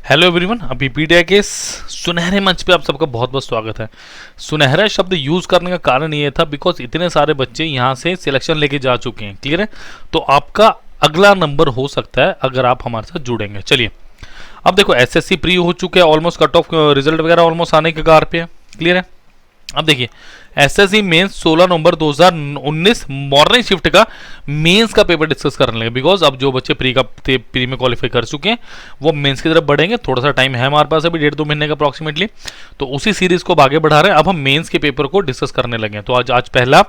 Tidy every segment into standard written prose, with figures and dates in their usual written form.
Hello everyone, अभी पीडिया के सुनहरे मंच पे आप सबका बहुत बहुत स्वागत है। सुनहरा शब्द यूज करने का कारण ये था बिकॉज इतने सारे बच्चे यहाँ से सिलेक्शन लेके जा चुके हैं। क्लियर है? तो आपका अगला नंबर हो सकता है अगर आप हमारे साथ जुड़ेंगे। चलिए, अब देखो एसएससी प्री हो चुके हैं, ऑलमोस्ट कट ऑफ रिजल्ट वगैरह ऑलमोस्ट आने के कगार पे है। क्लियर है? अब देखिए, एसएससी मेंस 16 नवंबर 2019 मॉर्निंग शिफ्ट का मेंस का पेपर डिस्कस करने लगे बिकॉज अब जो बच्चे प्री में क्वालिफाई कर चुके हैं वो मेंस की तरफ बढ़ेंगे। थोड़ा सा टाइम है हमारे पास, अभी 1.5-2 महीने का अप्रॉक्सीमेटली, तो उसी सीरीज को आगे बढ़ा रहे हैं। अब हम मेंस के पेपर को डिस्कस करने लगे हैं। तो आज पहला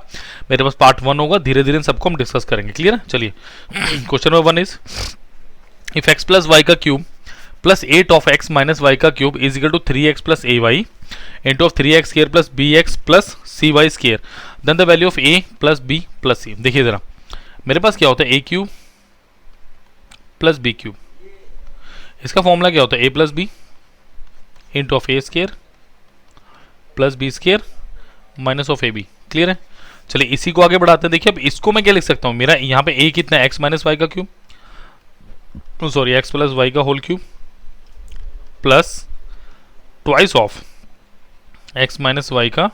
मेरे पास पार्ट 1 होगा, धीरे धीरे सबको हम डिस्कस करेंगे। क्लियर है? चलिए, question number 1 is if X plus Y का cube plus 8 of X minus Y का cube is equal to 3x plus A Y into of 3x square plus B X plus C Y square, then the value of A plus B plus C. देखिए जरा, मेरे पास क्या होता है, A cube plus B cube, इसका formula क्या होता है, A plus B into of A square plus B square minus of A B. Clear है? चलिए इसी को आगे बढ़ाते हैं। देखिए अब इसको मैं क्या लिख सकता हूँ, मेरा यहाँ पे ए कितना है, एक्स माइनस वाई का cube, sorry X plus Y का whole cube plus twice of X minus Y का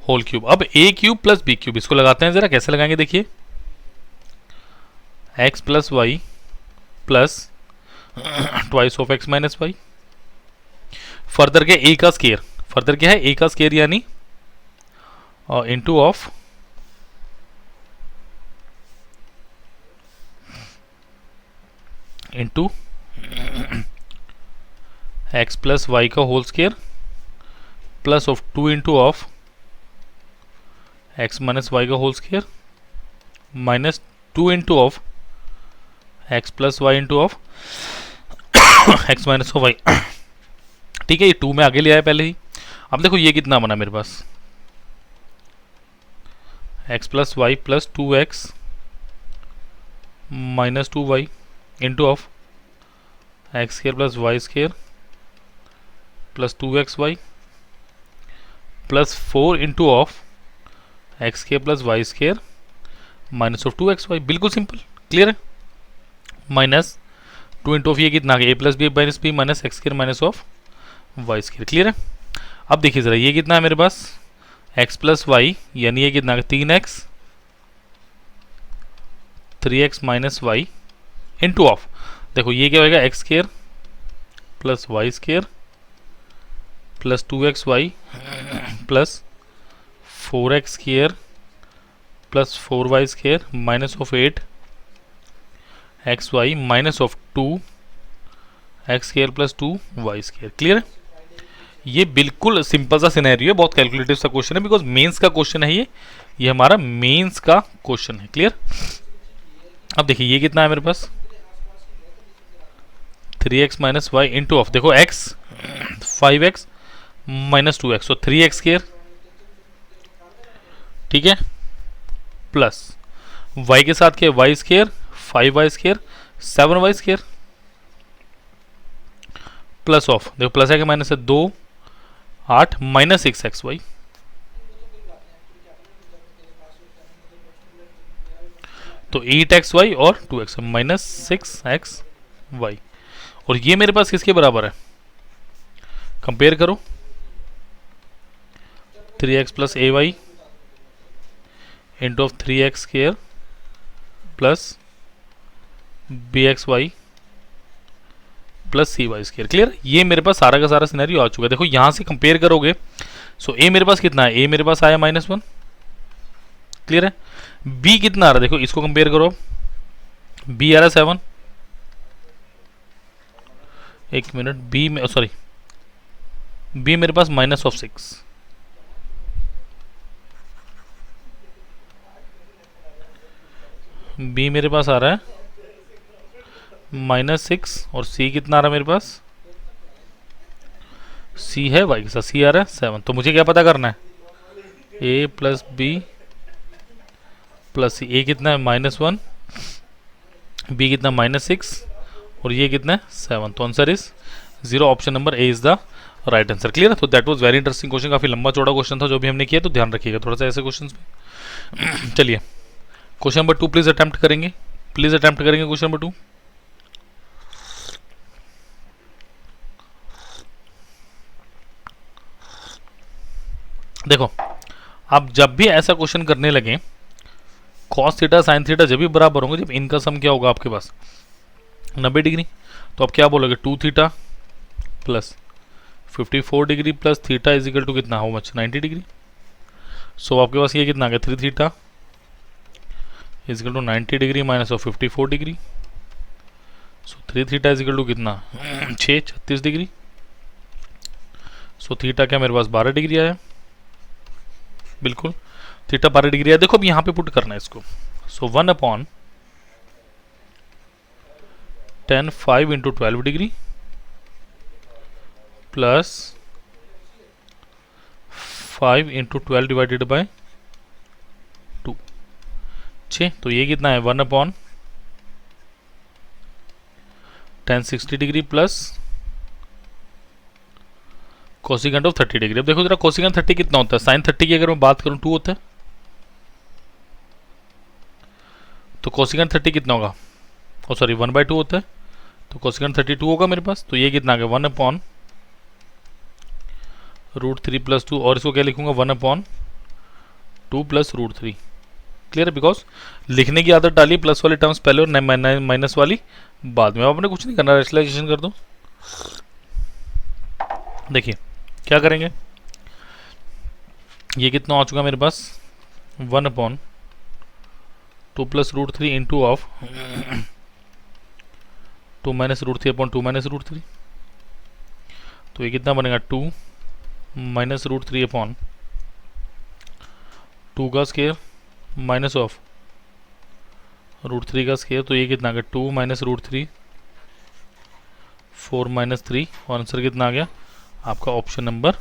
होल क्यूब। अब A cube plus B cube, इसको लगाते हैं जरा, कैसे लगाएंगे देखिए, X plus Y plus twice of X minus Y, further के ए का स्केयर, फर्दर क्या है, ए का स्केयर यानी into of into X plus Y का whole square plus of 2 into of X minus Y का whole square minus 2 into of X plus Y into of X minus Y. ठीक है, ये 2 में आगे ले आया पहले ही। अब देखो ये कितना बना मेरे पास, X plus Y plus 2x minus 2y into of X square plus Y square plus 2xy plus 4 into of X square plus Y square minus of 2xy। बिल्कुल सिंपल। क्लियर है? माइनस 2 इंटू ऑफ ये कितना आ गया, A plus B minus B minus X square minus of Y square. Clear है? अब देखिए जरा, ये कितना है मेरे पास, एक्स प्लस वाई यानी ये कितना, 3x 3x minus Y into of, देखो ये क्या होगा, X square plus Y square plus 2xy plus 4x square plus 4y square minus of 8xy minus of 2x square plus 2y square. Clear है? ये बिल्कुल सिंपल सा scenario है, बहुत कैलकुलेटिव सा क्वेश्चन है बिकॉज मेंस का क्वेश्चन है ये हमारा मेंस का क्वेश्चन है। क्लियर? अब देखिए ये कितना है मेरे पास, 3x minus Y into of, देखो x 5x माइनस 2x, तो 3x स्केयर, ठीक है, प्लस y के साथ क्या, y square 5y square 7y square plus of, देखो प्लस है कि माइनस है, 2 8 माइनस 6xy, तो 8xy और 2x माइनस 6xy। और ये मेरे पास किसके बराबर है, कंपेयर करो, 3x plus A Y into of 3x square plus B X Y plus C Y square. Clear? ये मेरे पास सारा का सारा सिनेरियो आ चुका है। देखो यहां से कंपेयर करोगे, सो ए मेरे पास कितना है, ए मेरे पास आया -1। क्लियर है? बी कितना आ रहा है, देखो इसको कंपेयर करो, बी आ रहा है 7, एक मिनट, बी में सॉरी बी मेरे पास माइनस ऑफ 6, बी मेरे पास आ रहा है -6 और सी कितना आ रहा है मेरे पास, सी है वाई के साथ, सी आ रहा है 7। तो मुझे क्या पता करना है, ए प्लस बी प्लस सी, ए कितना है -1, बी कितना -6 और ये कितना है 7। तो answer is 0, option number A is the right answer. Clear है? तो that was very interesting question, काफी लंबा चौड़ा क्वेश्चन था जो भी हमने किया, तो ध्यान रखिएगा थोड़ा सा ऐसे क्वेश्चन पे। चलिए क्वेश्चन नंबर 2 प्लीज अटेम्प्ट करेंगे, क्वेश्चन नंबर 2। देखो, आप जब भी ऐसा क्वेश्चन करने लगे, कॉस थीटा साइन थीटा जब भी बराबर होंगे जब इनका सम क्या होगा आपके पास 90 डिग्री। तो आप क्या बोलोगे, 2 theta plus 54 degree plus theta is equal to कितना, हाउ मच, 90 डिग्री। सो आपके पास ये कितना आ गया, 3 theta is equal to 90 degree minus of 54 degree. So 3 theta is equal to कितना 36 डिग्री। सो थीटा क्या मेरे पास 12 डिग्री आया, बिल्कुल थीटा 12 डिग्री आया। देखो अब यहाँ पे पुट करना है इसको। सो 1/10 5 into 12 degree plus 5 into 12 divided by 2, 6। तो ये कितना है 1/10 60 degree plus cosecant of 30 degree. अब देखो जरा कोसिकेंट 30 कितना होता है, साइन 30 की अगर मैं बात करूं 2 होता है, तो कोसिकेंट 30 कितना होगा, ओ सॉरी 1/2 होता है, तो कोसिकेंट 32 होगा मेरे पास। तो ये कितना आ गया 1/√3 प्लस 2, और इसको क्या लिखूंगा 1/2 प्लस √3। क्लियर है, बिकॉज लिखने की आदत डाली, प्लस वाले टर्म्स पहले और माइनस वाली बाद में। आपने कुछ नहीं करना, रेशनलाइजेशन कर दो। देखिए क्या करेंगे, ये कितना आ चुका मेरे पास 1/2 plus √3 into of 2 minus √3/2 minus √3। तो ये कितना बनेगा 2 माइनस √3/2 का स्केयर माइनस ऑफ √3 का स्केयर। तो ये कितना आ गया 2 माइनस √3 4 माइनस 3, और आंसर कितना आ गया आपका option number,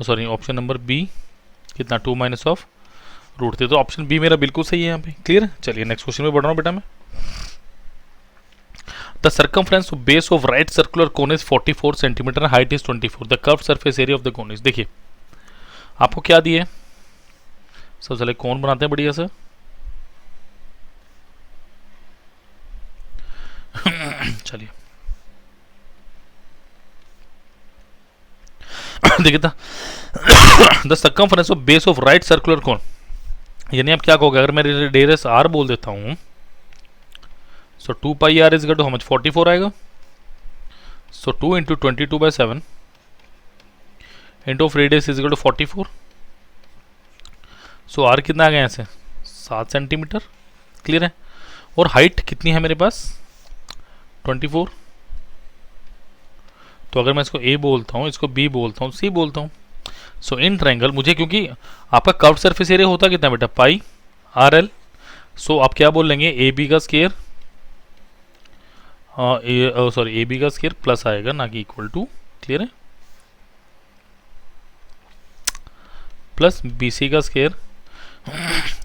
sorry option number B, कितना 2 माइनस ऑफ √3। तो ऑप्शन बी मेरा बिल्कुल सही है यहाँ पे। क्लियर है, चलिए नेक्स्ट क्वेश्चन में बढ़ रहा हूँ बेटा मैं। The circumference base of right circular cone is 44 centimetre, height is 24, the curve surface area of the cone is. देखिए आपको क्या दिए, सबसे पहले कोन बनाते हैं बढ़िया से। चलिए देखिए the circumference of base of right circular cone, यानी आप क्या कहोगे, अगर मैं रेडियस r बोल देता हूं, so 2 pi r is equal to how much 44 आएगा। So 2 into 22/7 into of radius is equal to 44। So r कितना आ गया ऐसे 7 सेंटीमीटर। क्लियर है, और हाइट कितनी है मेरे पास 24। तो अगर मैं इसको a बोलता हूँ, इसको b बोलता हूँ, c बोलता हूँ। सो इन ट्रायंगल, मुझे क्योंकि आपका कर्व सरफेस एरिया होता कितना बेटा पाई RL। सो आप क्या बोल लेंगे ए बी का स्केयर, सॉरी ए बी का स्केयर प्लस आएगा ना कि इक्वल टू, क्लियर है, प्लस बी सी का स्केयर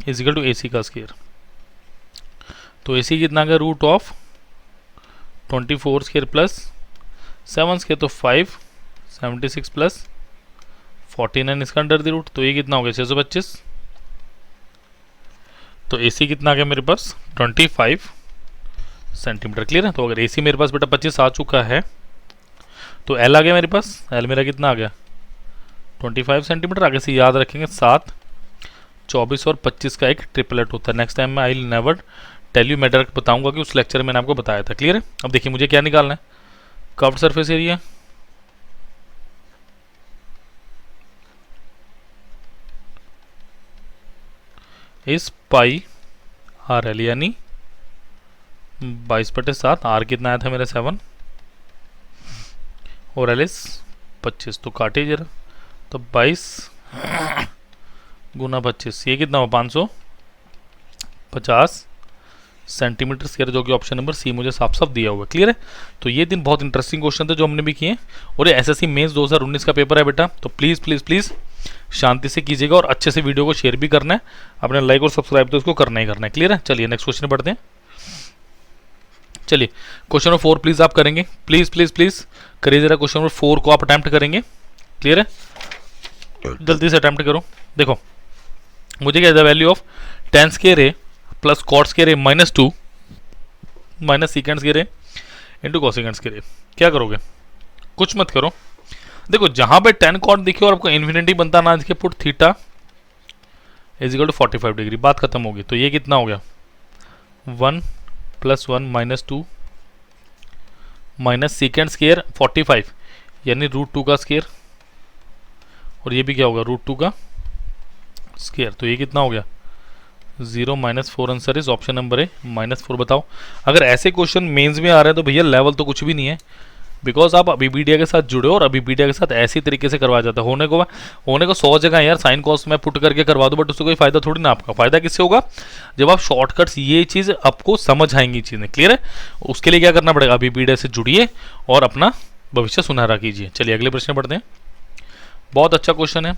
इज इक्वल टू ए सी का स्केयर। तो ए सी कितना आ गया √24 स्केयर प्लस 7 स्केयर, तो 576 प्लस 49 इसका अंडर द रूट। तो ये कितना हो गया 625। तो AC कितना आ गया मेरे पास 25 सेंटीमीटर। क्लियर है, तो अगर AC मेरे पास बेटा 25 आ चुका है, तो L आ गया मेरे पास, L मेरा कितना आ गया 25 सेंटीमीटर। आगे से याद रखेंगे 7, 24 और 25 का एक ट्रिपलेट होता है। नेक्स्ट टाइम मैं I will never tell you, मैं डायरेक्ट बताऊंगा कि उस लेक्चर में मैंने आपको बताया था। क्लियर है, अब देखिए मुझे क्या निकालना है, कर्व्ड सरफेस एरिया इस पाई RL, यानी 22/7, R कितना आया था मेरा 7 और L इज 25। तो काटे जरा, तो 22 गुना 25, ये कितना हो 550 सेंटीमीटर स्क्वायर, जो कि ऑप्शन नंबर सी मुझे साफ साफ दिया हुआ है। क्लियर है, तो ये दिन बहुत इंटरेस्टिंग क्वेश्चन थे जो हमने भी किए, और ये एसएससी मेंस 2019 का पेपर है बेटा। तो प्लीज़ प्लीज़ प्लीज़ शांति से कीजिएगा, और अच्छे से वीडियो को शेयर भी करना है, अपने लाइक और सब्सक्राइब तो उसको करना ही करना है। क्लियर है, चलिए नेक्स्ट क्वेश्चन पढ़ते हैं। चलिए क्वेश्चन नंबर 4 प्लीज़ आप करेंगे, प्लीज़ प्लीज़ प्लीज़ करिए जरा, क्वेश्चन नंबर 4 को आप अटैम्प्ट करेंगे। क्लियर है, जल्दी से अटैम्प्ट करो। देखो मुझे क्या है, the value of tan square A plus cot square A -2 minus secant square A into cosecant square A. क्या करोगे, कुछ मत करो, देखो जहां पे 10 कॉट दिखे और आपको इन्फिनिटी बनता ना दिखे, put theta is equal to 45 degree, बात खत्म होगी। तो ये कितना हो गया 1 + 1 - 2 माइनस सेकेंड स्केयर 45 यानी √2 का स्केयर, और ये भी क्या होगा √2 का स्केयर। तो ये कितना हो गया 0 -4, आंसर इज ऑप्शन नंबर ए -4। बताओ अगर ऐसे क्वेश्चन मेंस में आ रहे हैं तो भैया लेवल तो कुछ भी नहीं है, बिकॉज आप अबीबीडिया के साथ जुड़े हो और अबीबीडिया के साथ ऐसी तरीके से करवाया जाता है। होने को 100 जगह यार साइन कॉस्ट में पुट करके करवा दो, बट उससे कोई फायदा थोड़ी ना। आपका फायदा किससे होगा जब आप शॉर्टकट्स ये चीज़ आपको समझ आएंगी, चीज़ें क्लियर है। उसके लिए क्या करना पड़ेगा, अबीबीडिया से जुड़िए और अपना भविष्य सुनहरा कीजिए। चलिए अगले प्रश्न पढ़ते हैं, बहुत अच्छा क्वेश्चन है।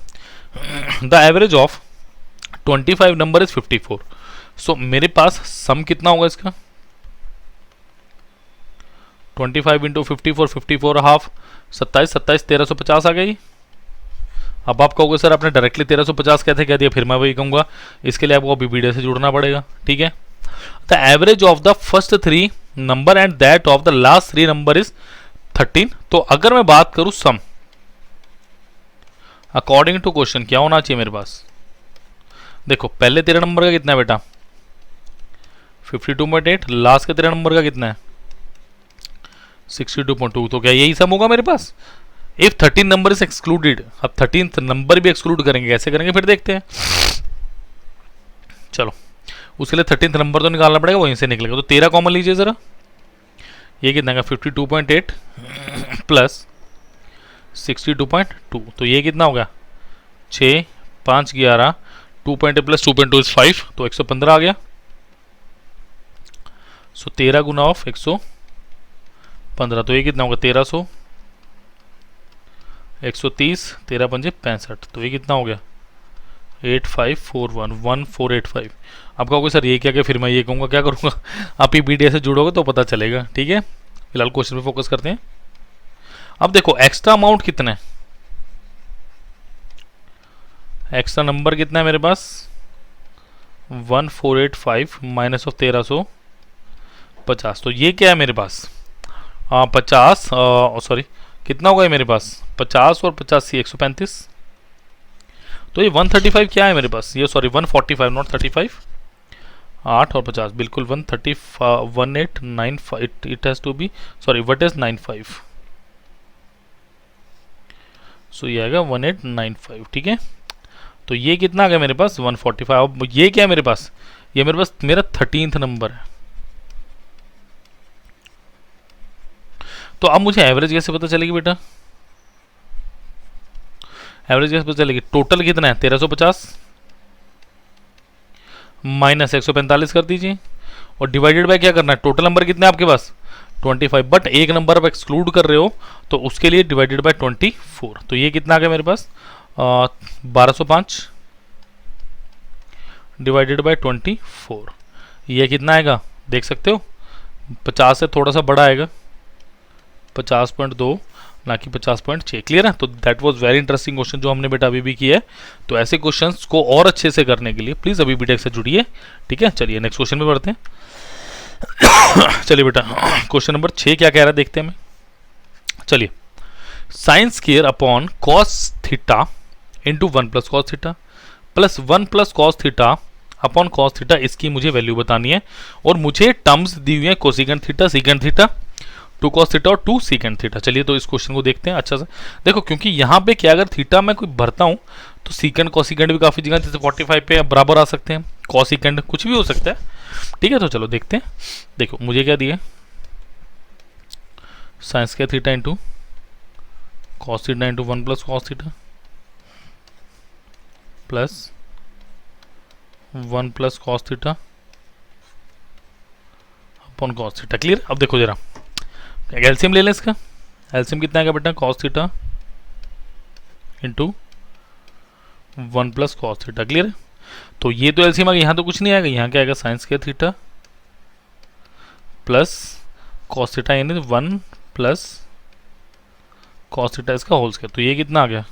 The average of 25 number is 54। सो मेरे पास सम कितना होगा इसका 25 × 54, 54 हाफ 27, 27 1350 आ गई। अब आप कहोगे सर आपने डायरेक्टली 1350 कैसे कह दिया, फिर मैं वही कहूँगा इसके लिए आपको अबीबीडिया से जुड़ना पड़ेगा, ठीक है। The average of the first 3 number and that of the last 3 number is 13। तो अगर मैं बात करूं सम अकॉर्डिंग टू क्वेश्चन क्या होना चाहिए मेरे पास, देखो पहले 13 नंबर का कितना है बेटा 52.8, लास्ट के 13 नंबर का कितना है 62.2। तो क्या यही सम होगा मेरे पास। इफ 13 नंबर इज एक्सक्लूडेड, अब 13th नंबर भी एक्सक्लूड करेंगे, कैसे करेंगे फिर देखते हैं। चलो उसके लिए 13th नंबर तो निकालना पड़ेगा, वहीं से निकलेगा। तो 13 कॉमन लीजिए जरा, ये कितना का 52.8 प्लस 62.2, तो ये कितना हो गया 6 5 11 2.8 प्लस 2.2 इज 5, तो 115 आ गया। सो 13 गुना ऑफ 115, तो ये कितना होगा 1300 130 13 पंजे 65, तो ये कितना हो गया 8541 1485। आप कहोगे सर ये क्या फिर मैं ये कहूँगा क्या करूँगा आप ही बीडीए से जुड़ोगे तो पता चलेगा, ठीक है। फिलहाल क्वेश्चन पे फोकस करते हैं। अब देखो एक्स्ट्रा अमाउंट कितना है, एक्स्ट्रा नंबर कितना है मेरे पास 1485 माइनस ऑफ 1350, तो ये क्या है मेरे पास 50 सॉरी कितना होगा ये मेरे पास 50 और 85 135। तो ये 135 क्या है मेरे पास, ये सॉरी 145 नॉट 35, 8 और 50 बिल्कुल 130 1895 it has to be sorry what is 95, so ये आएगा 1895, ठीक है। तो ये कितना आ गया मेरे पास 145। अब ये क्या है मेरे पास, ये मेरे पास मेरा 13th नंबर है। तो अब मुझे एवरेज कैसे पता चलेगी बेटा, एवरेज कैसे पता चलेगी, टोटल कितना है 1350 माइनस 145 कर दीजिए और डिवाइडेड बाय क्या करना है, टोटल नंबर कितने आपके पास 25, बट एक नंबर आप एक्सक्लूड कर रहे हो तो उसके लिए डिवाइडेड बाय 24। तो ये कितना आ गया मेरे पास 1205 डिवाइडेड बाय 24, ये कितना आएगा देख सकते हो 50 से थोड़ा सा बड़ा आएगा 50.2 ना कि 50.6, क्लियर है। तो that was very interesting question जो हमने बेटा अभी भी किया है। तो ऐसे क्वेश्चंस को और अच्छे से करने के लिए प्लीज़ अभी बीटेक से जुड़िए, ठीक है। चलिए नेक्स्ट क्वेश्चन में बढ़ते हैं। चलिए बेटा क्वेश्चन नंबर 6 क्या कह रहा है देखते हैं। चलिए sine square upon cos theta into 1 + cos theta plus 1 + cos theta upon cos theta, इसकी मुझे वैल्यू बतानी है और मुझे टर्म्स दी हुई है cosecant theta secant theta 2 cos theta और 2 सीकेंट थीटा। चलिए तो इस क्वेश्चन को देखते हैं अच्छा से। देखो क्योंकि यहाँ पे क्या अगर थीटा मैं कोई भरता हूँ तो सीकेंट कॉसिकेंट भी काफ़ी जगह जैसे 45 पे बराबर आ सकते हैं, कॉसिकेंट कुछ भी हो सकता है, ठीक है। तो चलो देखते हैं। देखो मुझे क्या दिए sign square theta into cos theta into 1 + cos theta plus 1 + cos theta upon cos theta, clear. अब देखो जरा एलसीएम ले लें इसका, एलसीएम कितना आएगा बेटा cos theta into 1 + cos theta, clear है। तो ये तो एलसीएम आ गया, यहाँ तो कुछ नहीं आएगा, यहाँ क्या आएगा sign square theta plus cos theta यानी 1 + कॉस थीटा इसका होल स्क्वायर। तो ये कितना आ गया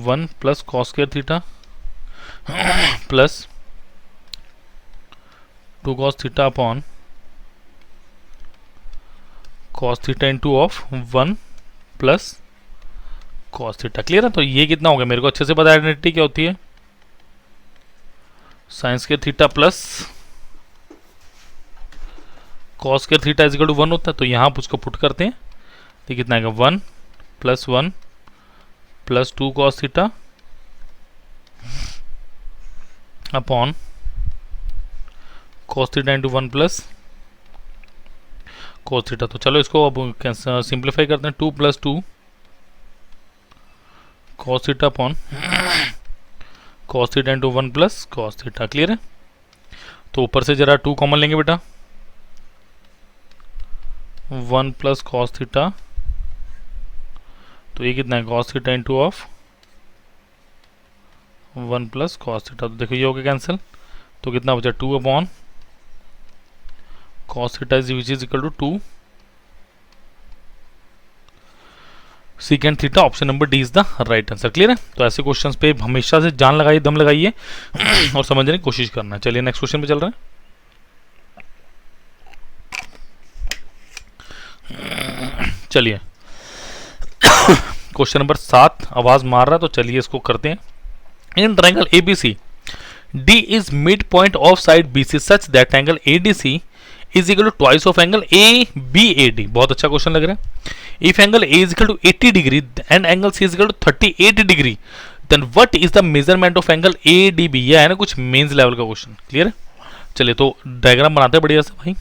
1 + cos square theta plus 2 cos theta upon cos theta into of 1 plus cos theta. Clear है? तो ये कितना हो गया मेरे को अच्छे से पता है आइडेंटिटी क्या होती है, sine square theta plus cos square theta is equal to 1 होता है। तो यहाँ आप उसको पुट करते हैं तो कितना आएगा 1 plus 2 cos theta upon cos theta into 1 plus cos theta. तो चलो इसको अब सिंप्लीफाई करते हैं, 2 plus 2 cos theta upon cos theta into 1 plus cos theta. Clear है? तो ऊपर से जरा 2 कॉमन लेंगे बेटा, 1 प्लस कॉस थीटा, तो ये कितना है cos theta into of 1 plus cos theta. तो देखो ये हो गया कैंसिल, तो कितना बचा 2 upon cos theta which is equal to 2 secant theta. Option number D is the right answer. Clear है? तो ऐसे क्वेश्चंस पे हमेशा से जान लगाइए, दम लगाइए और समझने की कोशिश करना। चलिए नेक्स्ट क्वेश्चन पे चल रहा है। चलिए क्वेश्चन नंबर 7 आवाज मार रहा है, तो चलिए इसको करते हैं। In triangle ABC D is midpoint of side BC such that angle ADC is equal to twice of angle A B A D. बहुत अच्छा क्वेश्चन लग रहा है। If angle A is equal to 80 degree and angle C is equal to 38 degree then what is the measurement of angle A D B. यह है ना कुछ mains level का क्वेश्चन। क्लियर है? चलिए तो डायग्राम बनाते हैं बढ़िया से भाई।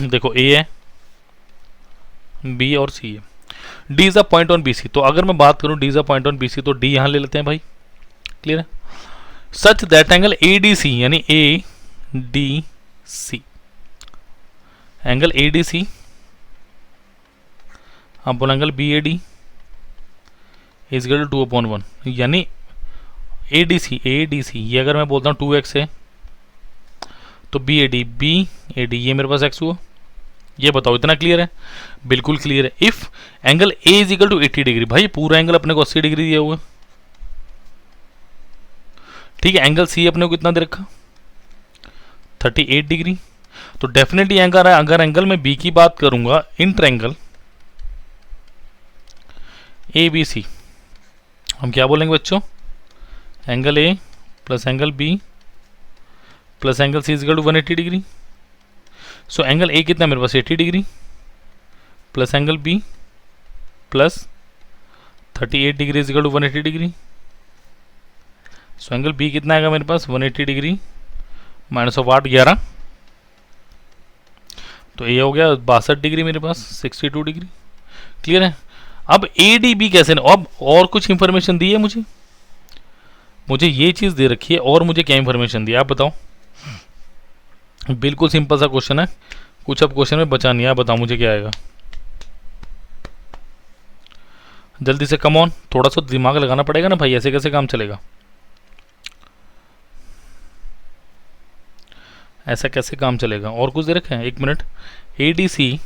देखो ए है, बी और सी है, D is a point on BC. तो अगर मैं बात करूं D is a point on BC तो डी यहां ले लेते हैं भाई। क्लियर है? Such that angle A D C यानी A D C angle A D C upon angle B A D is equal to 2/1 यानी ए डी सी ये अगर मैं बोलता हूँ 2x है तो बी ए डी ये मेरे पास x हुआ। ये बताओ इतना क्लियर है? बिल्कुल क्लियर है। If angle A is equal to 80 degree, भाई पूरा एंगल अपने को 80 डिग्री दिया हुआ है। ठीक है, एंगल सी अपने को कितना दे रखा 38 डिग्री। तो डेफिनेटली अगर एंगल में बी की बात करूंगा इन ट्रायंगल ए बी सी, हम क्या बोलेंगे बच्चों, angle A plus angle B plus angle C is equal to 180 degree. So angle A कितना मेरे पास 80 degree plus angle B plus 38 degree is equal to 180 degree. So angle B कितना आएगा मेरे पास 180 डिग्री माइनस ऑफ 8 11, तो ये हो गया 62 डिग्री मेरे पास 62 डिग्री। क्लियर है? अब ए डी बी कैसे, अब और कुछ इंफॉर्मेशन दी है मुझे ये चीज दे रखी है और मुझे क्या इंफॉर्मेशन दी है आप बताओ। बिल्कुल सिंपल सा क्वेश्चन है, कुछ अब क्वेश्चन में बचा नहीं है। बताओ मुझे क्या आएगा जल्दी से, कम ऑन, थोड़ा सा दिमाग लगाना पड़ेगा ना भाई, ऐसे कैसे काम चलेगा, ऐसा कैसे काम चलेगा। और कुछ दे रखे हैं, 1 minute. A D C is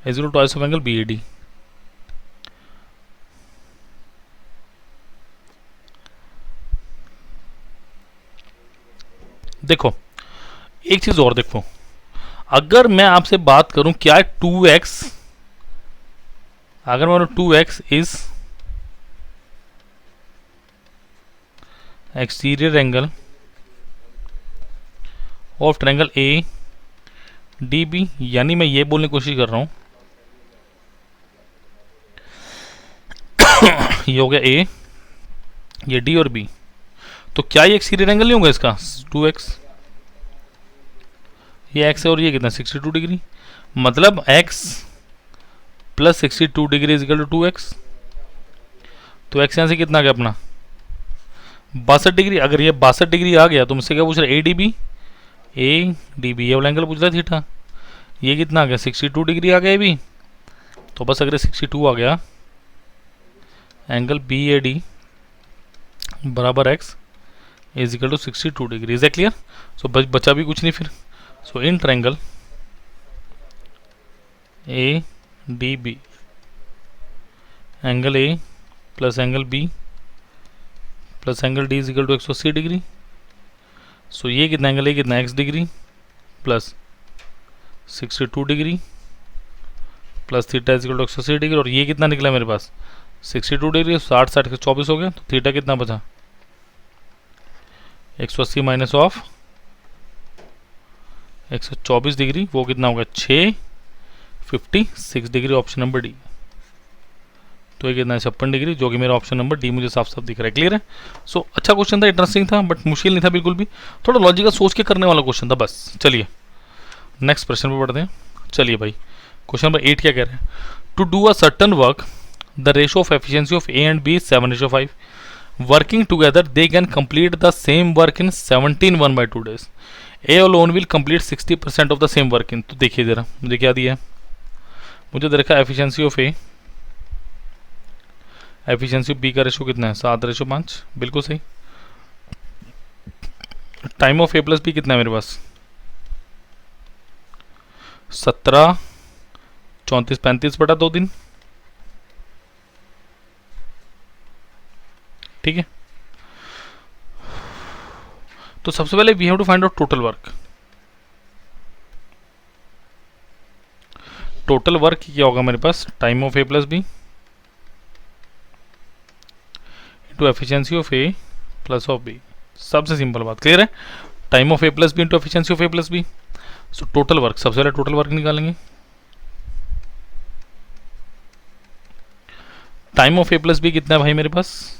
equal to twice of angle B A D. देखो एक चीज और देखो, अगर मैं आपसे बात करूं क्या 2x, अगर मैं 2x is exterior angle of triangle A D B, यानी मैं ये बोलने की कोशिश कर रहा हूं ये हो गया ए, ये डी और बी, तो क्या ये एक्सटीरियर एंगल नहीं होगा इसका 2x, ये x है और ये कितना 62 डिग्री, मतलब x plus 62 degree is equal to 2x। तो x यहां से कितना आ गया अपना 62 डिग्री। अगर ये 62 डिग्री आ गया तो मुझसे क्या पूछ रहा है ए डी बी ये वाला एंगल पूछ रहा है थीटा, ये कितना आ गया 62 डिग्री आ गया भी। तो बस अगर 62 आ गया एंगल बी ए डी बराबर x is equal to 62 degree. Is that clear? So बचा भी कुछ नहीं फिर। So in triangle A D B angle A plus angle B plus angle D is equal to 180 degree. So ये कितना angle है, कितना x degree plus 62 degree plus theta is equal to 180 degree, और ये कितना निकला मेरे पास 62 डिग्री, 60 60 के 24 हो गया, तो थीटा कितना बचा 180 माइनस ऑफ 124 डिग्री, वो कितना होगा 656 डिग्री, ऑप्शन नंबर डी। तो ये कितना है 56 डिग्री, जो कि मेरा ऑप्शन नंबर डी मुझे साफ साफ दिख रहा है। क्लियर है। सो अच्छा क्वेश्चन था, इंटरेस्टिंग था, बट मुश्किल नहीं था बिल्कुल भी, थोड़ा लॉजिकल सोच के करने वाला क्वेश्चन था बस। चलिए नेक्स्ट प्रश्न पे पढ़ते हैं। चलिए भाई क्वेश्चन नंबर 8 क्या कह रहे हैं, to do a certain work the ratio of efficiency of A and B is 7:5, working together they can complete the same work in 17 1/2 days। A alone will complete 60% of the same work in. तो देखिए जरा मुझे क्या दिया है, मुझे दे रखा है efficiency of A, efficiency of B का रेशो कितना है 7:5, बिल्कुल सही। Time of A plus B कितना है मेरे पास 17 34 35/2 दिन, ठीक है। तो सबसे पहले we have to find out total work. Total work क्या होगा मेरे पास, time of A plus B into efficiency of A plus of B. सबसे सिंपल बात, क्लियर है। Time of A plus B into efficiency of A plus B. So total work, सबसे पहले total work निकालेंगे। Time of A plus B कितना है भाई मेरे पास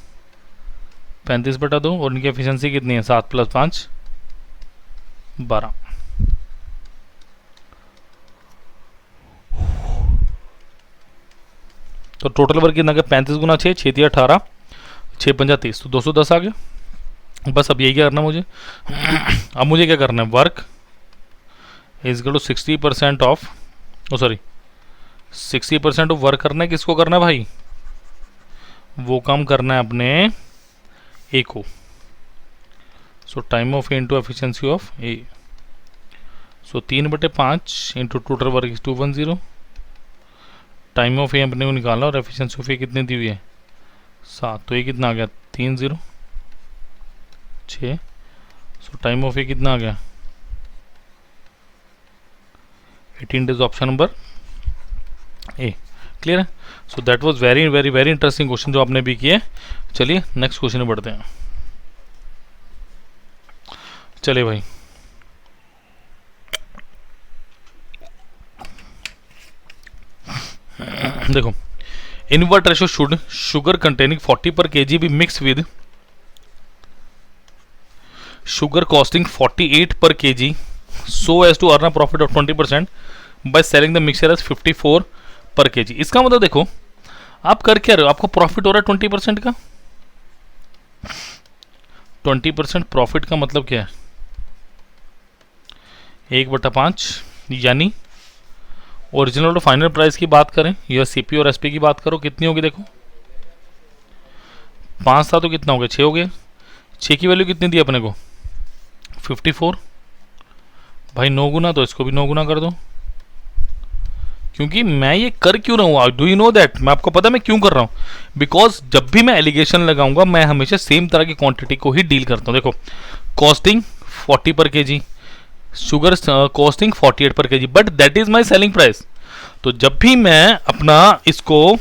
35/2, और इनकी एफिशिएंसी कितनी है 7 + 5 12। तो टोटल वर्क कितना है 35 × 6 6 × 18 6 × 5 30, तो 210 आ गया। बस अब यही क्या करना है मुझे अब मुझे क्या करना है, work is equal to 60% of, oh sorry 60% of work करना है, किसको करना है भाई, वो काम करना है अपने ए को। So time of A into efficiency of A, so 3/5 into total work is 210। Time of A अपने को निकालना, और एफिशिएंसी ऑफ ए कितनी दी हुई है 7, तो ये कितना आ गया 30 6। सो टाइम ऑफ ए कितना आ गया 18 days, option number A. Clear है। So that was very very very interesting question जो आपने भी किए। चलिए नेक्स्ट क्वेश्चन में बढ़ते हैं। चलिए भाई देखो, in what ratio should sugar containing 40 per kg be mixed with sugar costing 48 per kg so as to earn a profit of 20% by selling the mixture as 54 per kg। इसका मतलब देखो आप कर क्या रहे हो, आपको प्रॉफिट हो रहा है 20% का। 20% प्रॉफिट का मतलब क्या है 1/5, यानी ओरिजिनल और फाइनल प्राइस की बात करें या सीपी और एसपी की बात करो, कितनी होगी देखो 5 था तो कितना हो गया 6 हो गया। 6 की वैल्यू कितनी दी अपने को 54, भाई 9 गुना, तो इसको भी 9 गुना कर दो। क्योंकि मैं ये कर क्यों रहा हूँ, डू यू नो दैट, मैं आपको पता मैं क्यों कर रहा हूँ, बिकॉज जब भी मैं एलिगेशन लगाऊंगा मैं हमेशा सेम तरह की क्वांटिटी को ही डील करता हूँ। देखो कॉस्टिंग 40 पर केजी, शुगर कॉस्टिंग 48 पर KG, but that is my selling price. तो जब भी मैं अपना इसको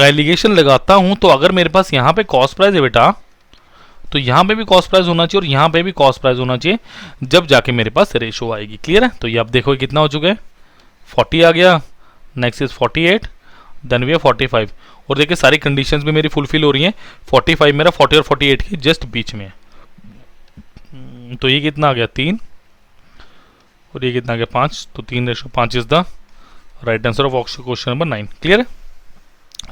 एलिगेशन लगाता हूं, तो अगर मेरे पास यहाँ पे कॉस्ट प्राइस है बेटा, तो यहाँ पे भी कॉस्ट प्राइस होना चाहिए और यहाँ पे भी कॉस्ट प्राइस होना चाहिए, जब जाके मेरे पास रेशो आएगी। क्लियर है। तो ये आप देखो कितना हो चुका है 40 आ गया, नेक्स्ट इज 48, देन वी है 45, और देखिए सारी कंडीशंस भी मेरी फुलफिल हो रही हैं। 45 मेरा 40 और 48 के जस्ट बीच में है। तो ये कितना आ गया 3, और ये कितना आ गया 5, तो 3:5 is the right answer of question number 9। Clear है।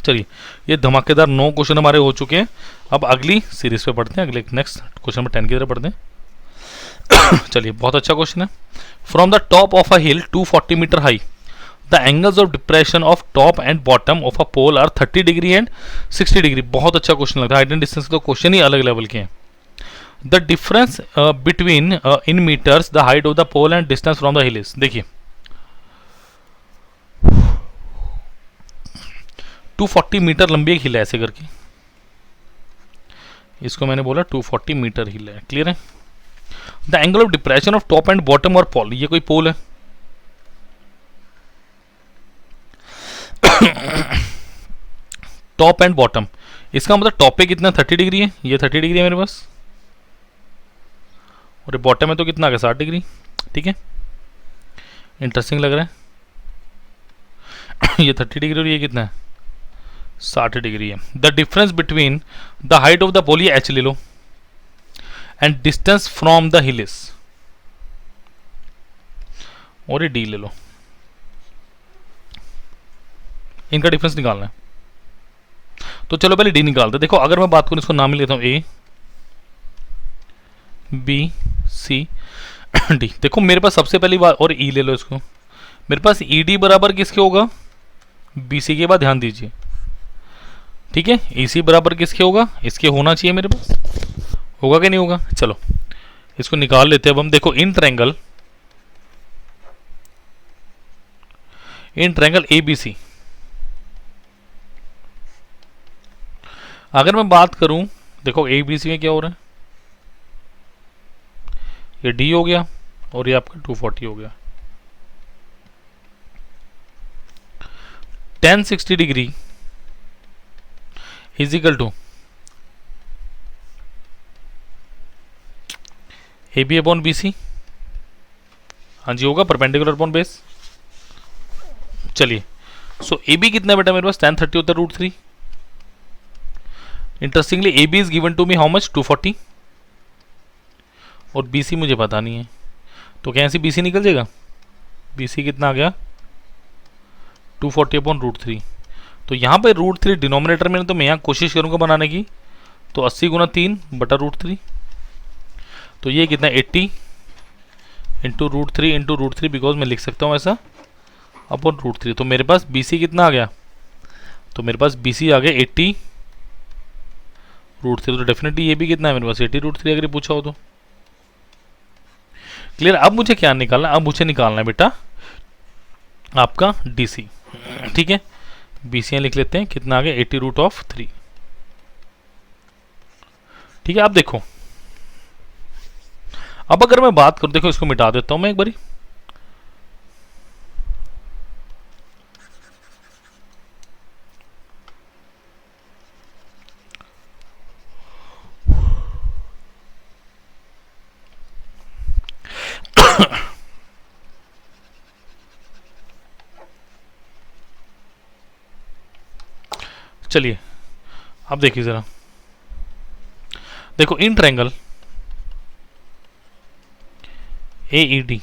चलिए ये धमाकेदार 9 क्वेश्चन हमारे हो चुके हैं। अब अगली सीरीज पे पढ़ते हैं, अगले नेक्स्ट क्वेश्चन नंबर 10 की तरफ पढ़ते हैं। चलिए बहुत अच्छा क्वेश्चन है। From the top of a hill 240 metre high, the angles of depression of top and bottom of a pole are 30 degree and 60 degree. बहुत अच्छा क्वेश्चन लगता है, हाइट एंड डिस्टेंस के तो क्वेश्चन ही अलग लेवल के हैं। The difference between in metres the height of the pole and distance from the hill is. देखिए 240 मीटर लंबी एक हिल है ऐसे करके, इसको मैंने बोला 240 मीटर हिल है। क्लियर है। The angle of depression of top and bottom और पोल, ये कोई पोल है। टॉप एंड बॉटम, इसका मतलब टॉप पे कितना 30 डिग्री है, ये 30 डिग्री है मेरे पास, और बॉटम में तो कितना आ गया 60 डिग्री। ठीक है, इंटरेस्टिंग लग रहा है। ये 30 डिग्री और ये कितना है 60 डिग्री है। The difference between the height of the pole, ये एच ले लो, and distance from the hill is, और ये डी ले लो, इनका डिफरेंस निकालना है। तो चलो पहले डी निकालते। देखो अगर मैं बात करूं, इसको नाम ही लेता हूं ए बी सी डी। देखो मेरे पास सबसे पहली बात, और ई ले लो इसको, मेरे पास ई डी बराबर किसके होगा, बी सी के बाद ध्यान दीजिए। ठीक है, ई सी बराबर किसके होगा, इसके होना चाहिए मेरे पास, होगा कि नहीं होगा। चलो इसको निकाल लेते हैं अब हम। देखो इन ट्रायंगल ए बी सी, अगर मैं बात करूं, देखो ए बी सी में क्या हो रहा है, ये डी हो गया और ये आपका 240 हो गया। 1060 degree is equal to A B upon B C. हाँ जी होगा, परपेंडिकुलर अपॉन बेस। चलिए सो ए बी कितना है बेटा मेरे पास 1030 होता है √3। Interestingly A B is given to me how much 240, और बी सी मुझे पता नहीं है, तो क्या ऐसे बी सी निकल जाएगा। बी सी कितना आ गया 240 अपॉन √3। तो यहाँ पे √3 डिनोमिनेटर में, तो मैं यहाँ कोशिश करूँगा बनाने की, तो 80 गुना 3 बटा √3, तो ये कितना 80 इंटू √3 बिकॉज मैं लिख सकता हूँ ऐसा अपॉन √3। तो मेरे पास बी सी कितना आ गया, तो मेरे पास बी सी आ गया 80 √3। तो डेफिनेटली ये भी कितना है मेरे पास 80 √3 अगर पूछा हो तो। क्लियर। अब मुझे क्या निकालना, अब मुझे निकालना है बेटा आपका डी सी। ठीक है, बी सी लिख लेते हैं, कितना आ गया 80√3। ठीक है, अब देखो, अब अगर मैं बात करूं, देखो इसको मिटा देता हूं मैं एक बारी। चलिए अब देखिए जरा, देखो इन ट्रायंगल ए ई डी,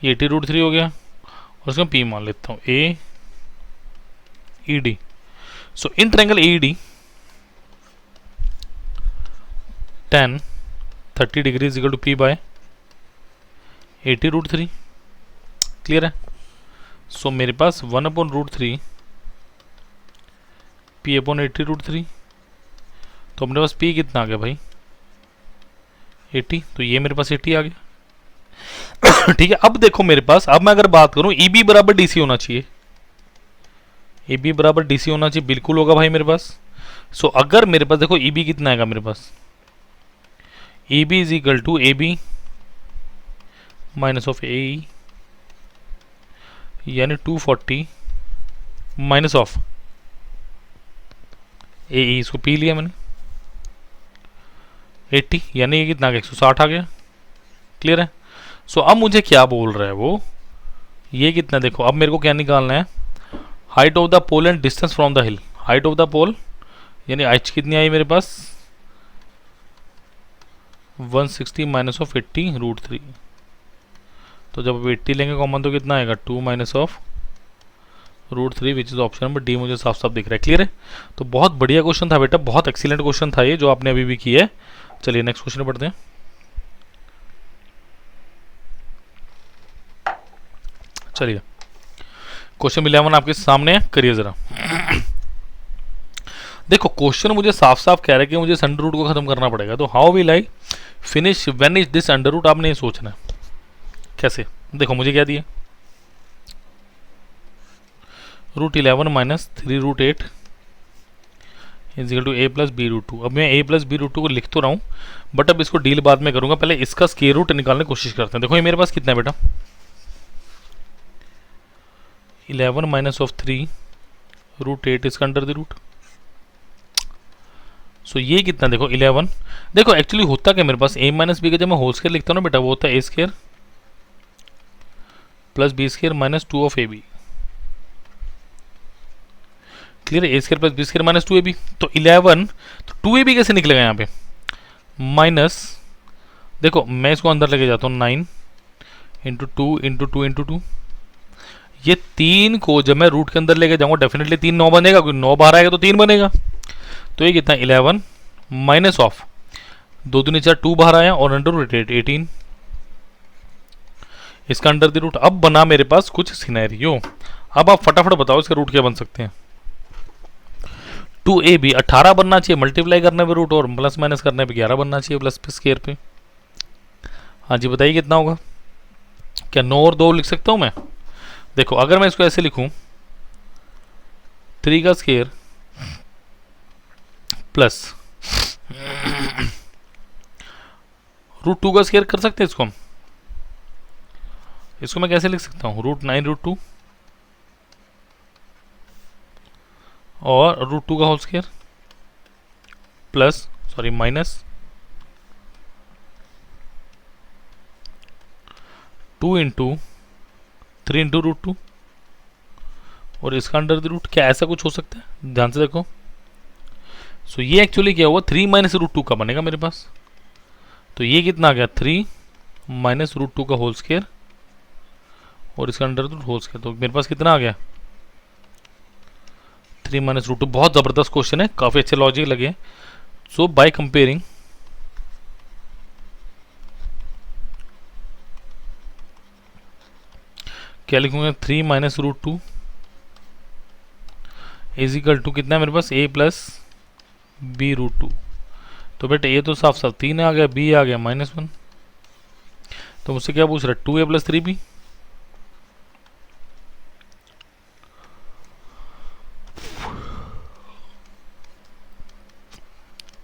ये 80√3 हो गया, और उसका पी मान लेता हूं A E D. So in triangle A E D 1030 degree is equal to P by 80√3। Clear है। सो मेरे पास 1 अपॉन √3 पी अपॉन 80√3, तो अपने पास पी कितना आ गया भाई 80, तो ये मेरे पास 80 आ गया। ठीक है, अब देखो मेरे पास, अब मैं अगर बात करूं ई बी बराबर डी सी होना चाहिए, ए बी बराबर डी सी होना चाहिए, बिल्कुल होगा भाई मेरे पास। सो अगर मेरे पास देखो ई बी कितना आएगा मेरे पास, E B is equal to A B minus of A E, यानी 240 माइनस ऑफ ए ई, इसको पी लिया मैंने 80, यानी ये कितना आ गया 160 आ गया। क्लियर है। सो अब मुझे क्या बोल रहा है वो, ये कितना, देखो अब मेरे को क्या निकालना है, height of the pole and distance from the hill. Height of the pole यानी एच कितनी आई मेरे पास 160 माइनस ऑफ 80√3, तो जब 80 लेंगे कॉमन तो कितना आएगा 2 minus of √3 which is option number D, मुझे साफ साफ दिख रहा है। क्लियर है। तो बहुत बढ़िया क्वेश्चन था बेटा, बहुत एक्सीलेंट क्वेश्चन था ये जो आपने अभी भी किया है। चलिए नेक्स्ट क्वेश्चन पढ़ते हैं। चलिए क्वेश्चन 11 आपके सामने है, करिए जरा। देखो क्वेश्चन मुझे साफ साफ कह रहा है कि मुझे इस अंडर रूट को खत्म करना पड़ेगा, तो how will I finish when is this under root, आपने ये सोचना है कैसे। देखो मुझे क्या दिया, root 11 minus 3 root 8 is equal to A plus B root 2। अब मैं ए प्लस बी रूट 2 को लिख तो रहा हूँ, बट अब इसको डील बाद में करूँगा, पहले इसका स्क्वायर रूट निकालने की कोशिश करते हैं। देखो ये मेरे पास कितना है बेटा, 11 माइनस ऑफ 3 रूट 8 इसका अंडर द रूट। सो ये कितना, देखो 11। देखो एक्चुअली होता क्या मेरे पास, ए माइनस बी का जब मैं होल स्क्वायर लिखता हूँ ना बेटा, वो होता है A square plus B square minus 2 of A B. Clear है, A square plus B square minus 2 A B. तो 11, तो 2 ए बी कैसे निकलेगा यहाँ पे, माइनस, देखो मैं इसको अंदर लेके जाता हूँ, 9 इंटू 2 इंटू 2 इंटू 2। ये 3 को जब मैं रूट के अंदर लेके जाऊँगा डेफिनेटली 3 9 बनेगा, क्योंकि 9 बाहर आएगा तो 3 बनेगा। तो ये कितना 11 माइनस ऑफ 2 दूनी 4 2 बाहर आया और अंडर रूट 18 इसका अंडर द रूट। अब बना मेरे पास कुछ सिनेरियो, अब आप फटाफट बताओ इसके रूट क्या बन सकते हैं। 2ab 18 बनना चाहिए, मल्टीप्लाई करने पे रूट और प्लस माइनस करने पे 11 बनना चाहिए प्लस पे स्क्वायर पे। हाँ जी बताइए कितना होगा, क्या 9 और 2 लिख सकता हूँ मैं। देखो अगर मैं इसको ऐसे लिखूं 3 का स्क्वायर प्लस रूट 2 का स्क्वायर कर सकते हैं इसको मैं कैसे लिख सकता हूँ, रूट 9 रूट 2 और रूट 2 का whole square plus sorry minus 2 into 3 into root 2 और इसका अंडर द रूट। क्या ऐसा कुछ हो सकता है, ध्यान से देखो। सो ये एक्चुअली क्या हुआ, 3 माइनस रूट 2 का बनेगा मेरे पास। तो ये कितना आ गया, 3 माइनस रूट 2 का होल स्क्वायर और इसका under the root whole square. तो मेरे पास कितना आ गया, 3 माइनस रूट 2। बहुत ज़बरदस्त क्वेश्चन है, काफ़ी अच्छे लॉजिक लगे। सो बाय कंपेयरिंग क्या लिखूंगा, 3 minus root 2 is equal to कितना है मेरे पास, a प्लस बी रूट 2। तो बेटा ये तो साफ साफ 3 आ गया, b आ गया -1। तो मुझसे क्या पूछ रहा है, 2a प्लस 3b।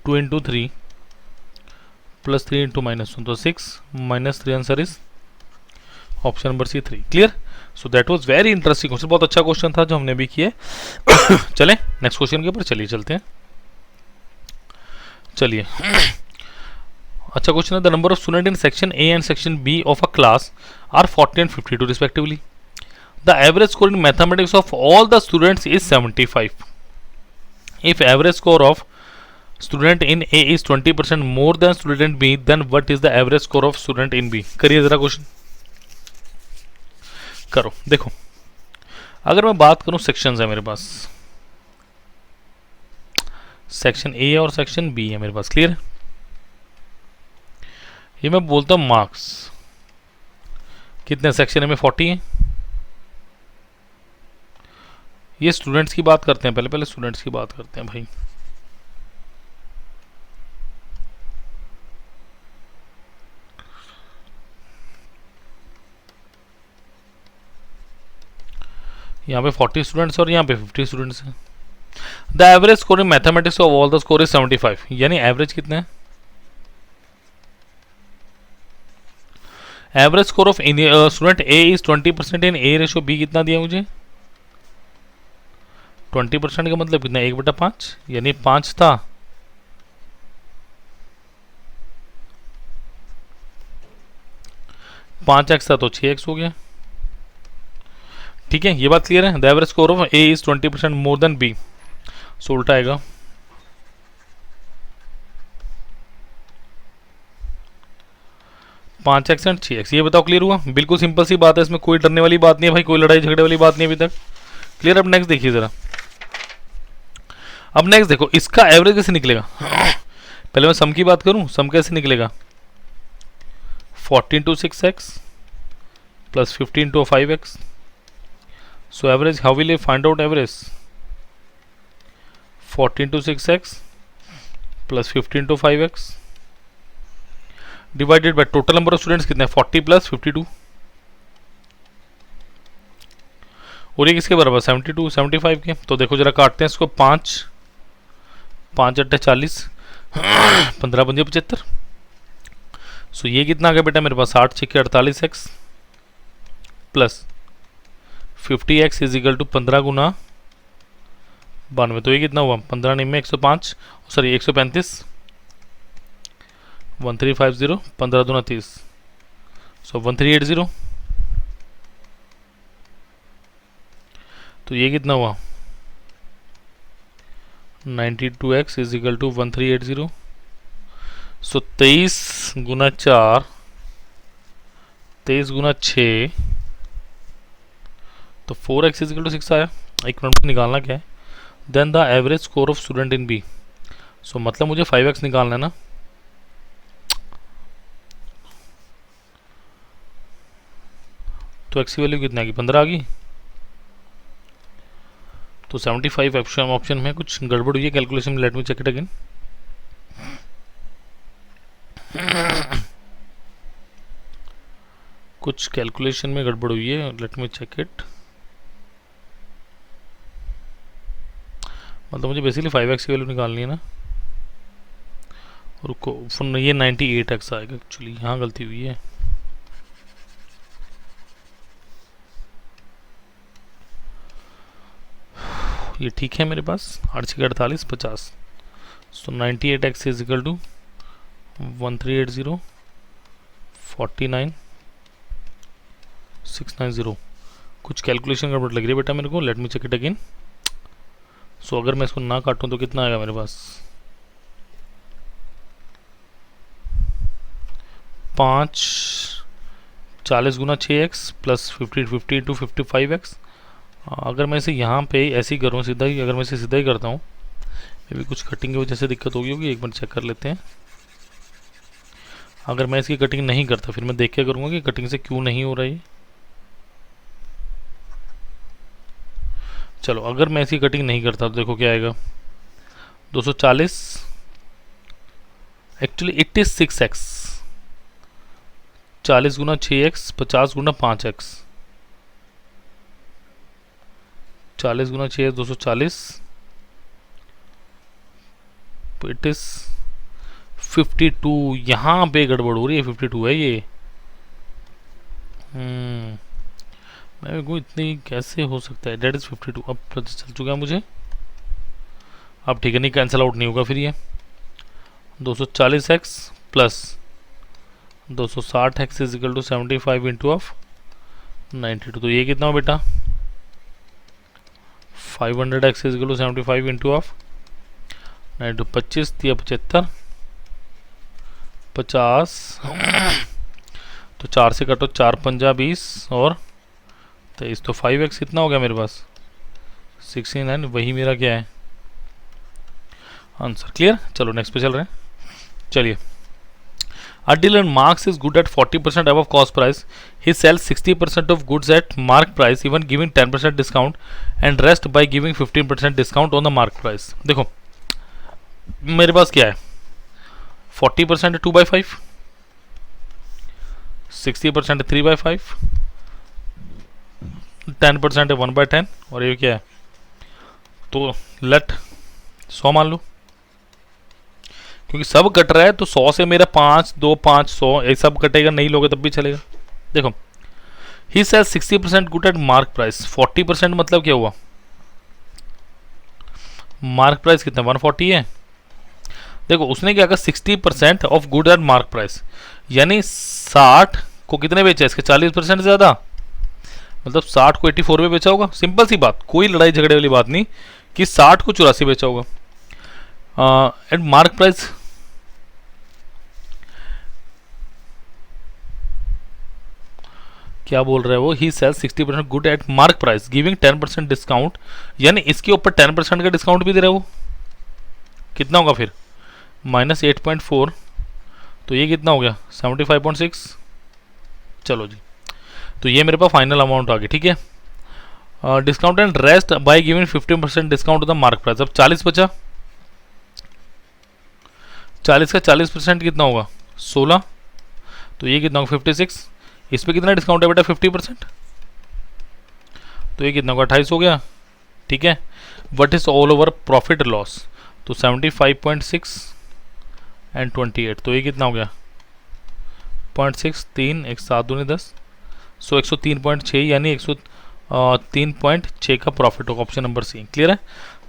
Two into 3 plus 3 into -1 तो 6 -3 answer is option number C 3। Clear. So that was very interesting question, बहुत अच्छा क्वेश्चन था जो हमने भी किए। चलें नेक्स्ट क्वेश्चन के ऊपर चलिए चलते हैं। चलिए अच्छा क्वेश्चन है, the number of student in section A and section B of a class are 40 and 52 respectively. The average score in mathematics of all the students is 75. If average score of student in A is 20% more than student B, then what is the average score of student in B? करिए जरा question करो। देखो अगर मैं बात करूं, sections है मेरे पास, सेक्शन ए और सेक्शन बी है मेरे पास। क्लियर। ये मैं बोलता हूं मार्क्स कितने सेक्शन में 40 हैं। ये स्टूडेंट्स की बात करते हैं, पहले स्टूडेंट्स की बात करते हैं भाई। यहाँ पे 40 स्टूडेंट्स और यहाँ पे 50 स्टूडेंट्स हैं। The average score in mathematics of all the score is 75, यानी एवरेज कितने हैं, average score of student A is 20% in A ratio B कितना दिया मुझे, 20% का मतलब कितना, 1/5 यानी 5 था। पाँच एक्स था तो 6x हो गया। ठीक है, ये बात क्लियर है। The average score of A is 20% more than B, so उल्टा आएगा। पाँच एक्स एंड 6x। ये बताओ क्लियर हुआ, बिल्कुल सिंपल सी बात है, इसमें कोई डरने वाली बात नहीं है भाई, कोई लड़ाई झगड़े वाली बात नहीं अभी तक। क्लियर। अब नेक्स्ट देखिए जरा, अब नेक्स्ट देखो इसका एवरेज कैसे निकलेगा। पहले मैं सम की बात करूं, सम कैसे निकलेगा, 14 to 6x plus 15 to 5x। So average, how will you find out average? 14 to 6x plus 15 to 5x divided by total number of students कितने, 40 plus 52। और ये किसके बराबर 72 75 के। तो देखो जरा काटते हैं इसको, 5 5 अट्ठे 40 15 पंजे 75। सो ये कितना आ गया बेटा मेरे पास 8 6 48x plus 50x is equal to 15 गुना 92। तो ये कितना हुआ 15 निम्न 105 सॉरी 135 1350 15 दूना 30 सो 1380। तो ये कितना हुआ 92x इज इक्वल टू 1380। सो 23 गुना 4 23 गुना 6 तो 4x इज इक्वल टू 6 आया। एक मिनट निकालना क्या है, then the average score of student in B. So मतलब मुझे 5x निकालना है ना। तो x की वैल्यू कितनी आ गई 15 आ गई। तो 75 ऑप्शन में कुछ गड़बड़ हुई है कैलकुलेशन में। Let me check it again. कुछ कैलकुलेशन में गड़बड़ हुई है, लेट मी चेक इट। मतलब मुझे बेसिकली 5x की वैल्यू निकालनी है ना। रुको फिर ये 98x आएगा एक्चुअली, यहाँ गलती हुई है। ये ठीक है मेरे पास 8 6 48 50। सो 98x इज इक्वल टू 1380 49 690। कुछ कैलकुलेशन गड़बड़ लग रही है बेटा मेरे को। Let me check it again. So अगर मैं इसको ना काटूं तो कितना आएगा मेरे पास 5 40 गुना 6x प्लस 50 इंटू 55x। अगर मैं इसे यहाँ पे ऐसे ही करूँ सीधा ही, अगर मैं इसे सीधा ही करता हूँ, ये भी कुछ कटिंग की वजह से दिक्कत होगी। एक मिनट चेक कर लेते हैं। अगर मैं इसकी कटिंग नहीं करता फिर मैं देख के करूँगा कि कटिंग से क्यों नहीं हो रहा है। चलो अगर मैं इसकी कटिंग नहीं करता तो देखो क्या आएगा 240 actually it is 6x 40 Guna 6x 50 Guna 5x 40 Guna 6 240 it is 52। यहाँ पे गड़बड़ हो रही है 52 है ये। मैं को इतनी कैसे हो सकता है। That is 52। अब पता चल चुका है मुझे। अब ठीक है नहीं कैंसिल आउट नहीं होगा फिर ये 240x plus 260x is equal to 75 into of 92। तो ये कितना हो बेटा 500x is equal to 75 into of 92 25 75 50। तो 4 से कटो 4 पंजा 20 और 23। तो 5x कितना हो गया मेरे पास 69। वही मेरा क्या है आंसर। क्लियर। चलो नेक्स्ट पे चल रहे हैं। चलिए A dealer Marks is good at 40% above cost price. He sells 60% of goods at mark price, even giving 10% discount, and rest by giving 15% discount on the mark price. देखो मेरे पास क्या है 40% है 2/5, 60% है 3/5, 10% है 1/10 और ये क्या है तो लेट 100 मान लो क्योंकि सब कट रहा है। तो 100 से मेरा 5 2 5 100 ये सब कटेगा, नहीं लोगे तब भी चलेगा। देखो he sells 60% good at mark price. 40% मतलब क्या हुआ मार्क प्राइस कितना 140 है। देखो उसने क्या कहा 60% of good at mark price, यानी 60 को कितने बेचा इसके 40% ज़्यादा, मतलब 60 को 84 पे बेचा होगा। सिंपल सी बात, कोई लड़ाई झगड़े वाली बात नहीं कि 60 को 84 बेचा होगा। एट मार्क प्राइस क्या बोल रहा है वो, he sells 60% good at mark price giving 10% discount, यानी इसके ऊपर 10% का डिस्काउंट भी दे रहा है वो। कितना होगा फिर -8.4। तो ये कितना हो गया 75.6। चलो जी तो ये मेरे पास फाइनल अमाउंट आ गई। ठीक है discount and rest by giving 15% discount to the mark price. अब 40 बचा, 40 का 40% कितना होगा 16। तो ये कितना होगा 56। इस पे कितना डिस्काउंट है बेटा 50%। तो ये कितना होगा 28 हो गया, ठीक है। What is all over profit loss, तो 75.6 एंड 28, तो ये कितना हो गया 0.6, 3 एक 7 दूनी 10, सो 103.6 यानी 103.6 का प्रॉफिट होगा, ऑप्शन नंबर सी। क्लियर है।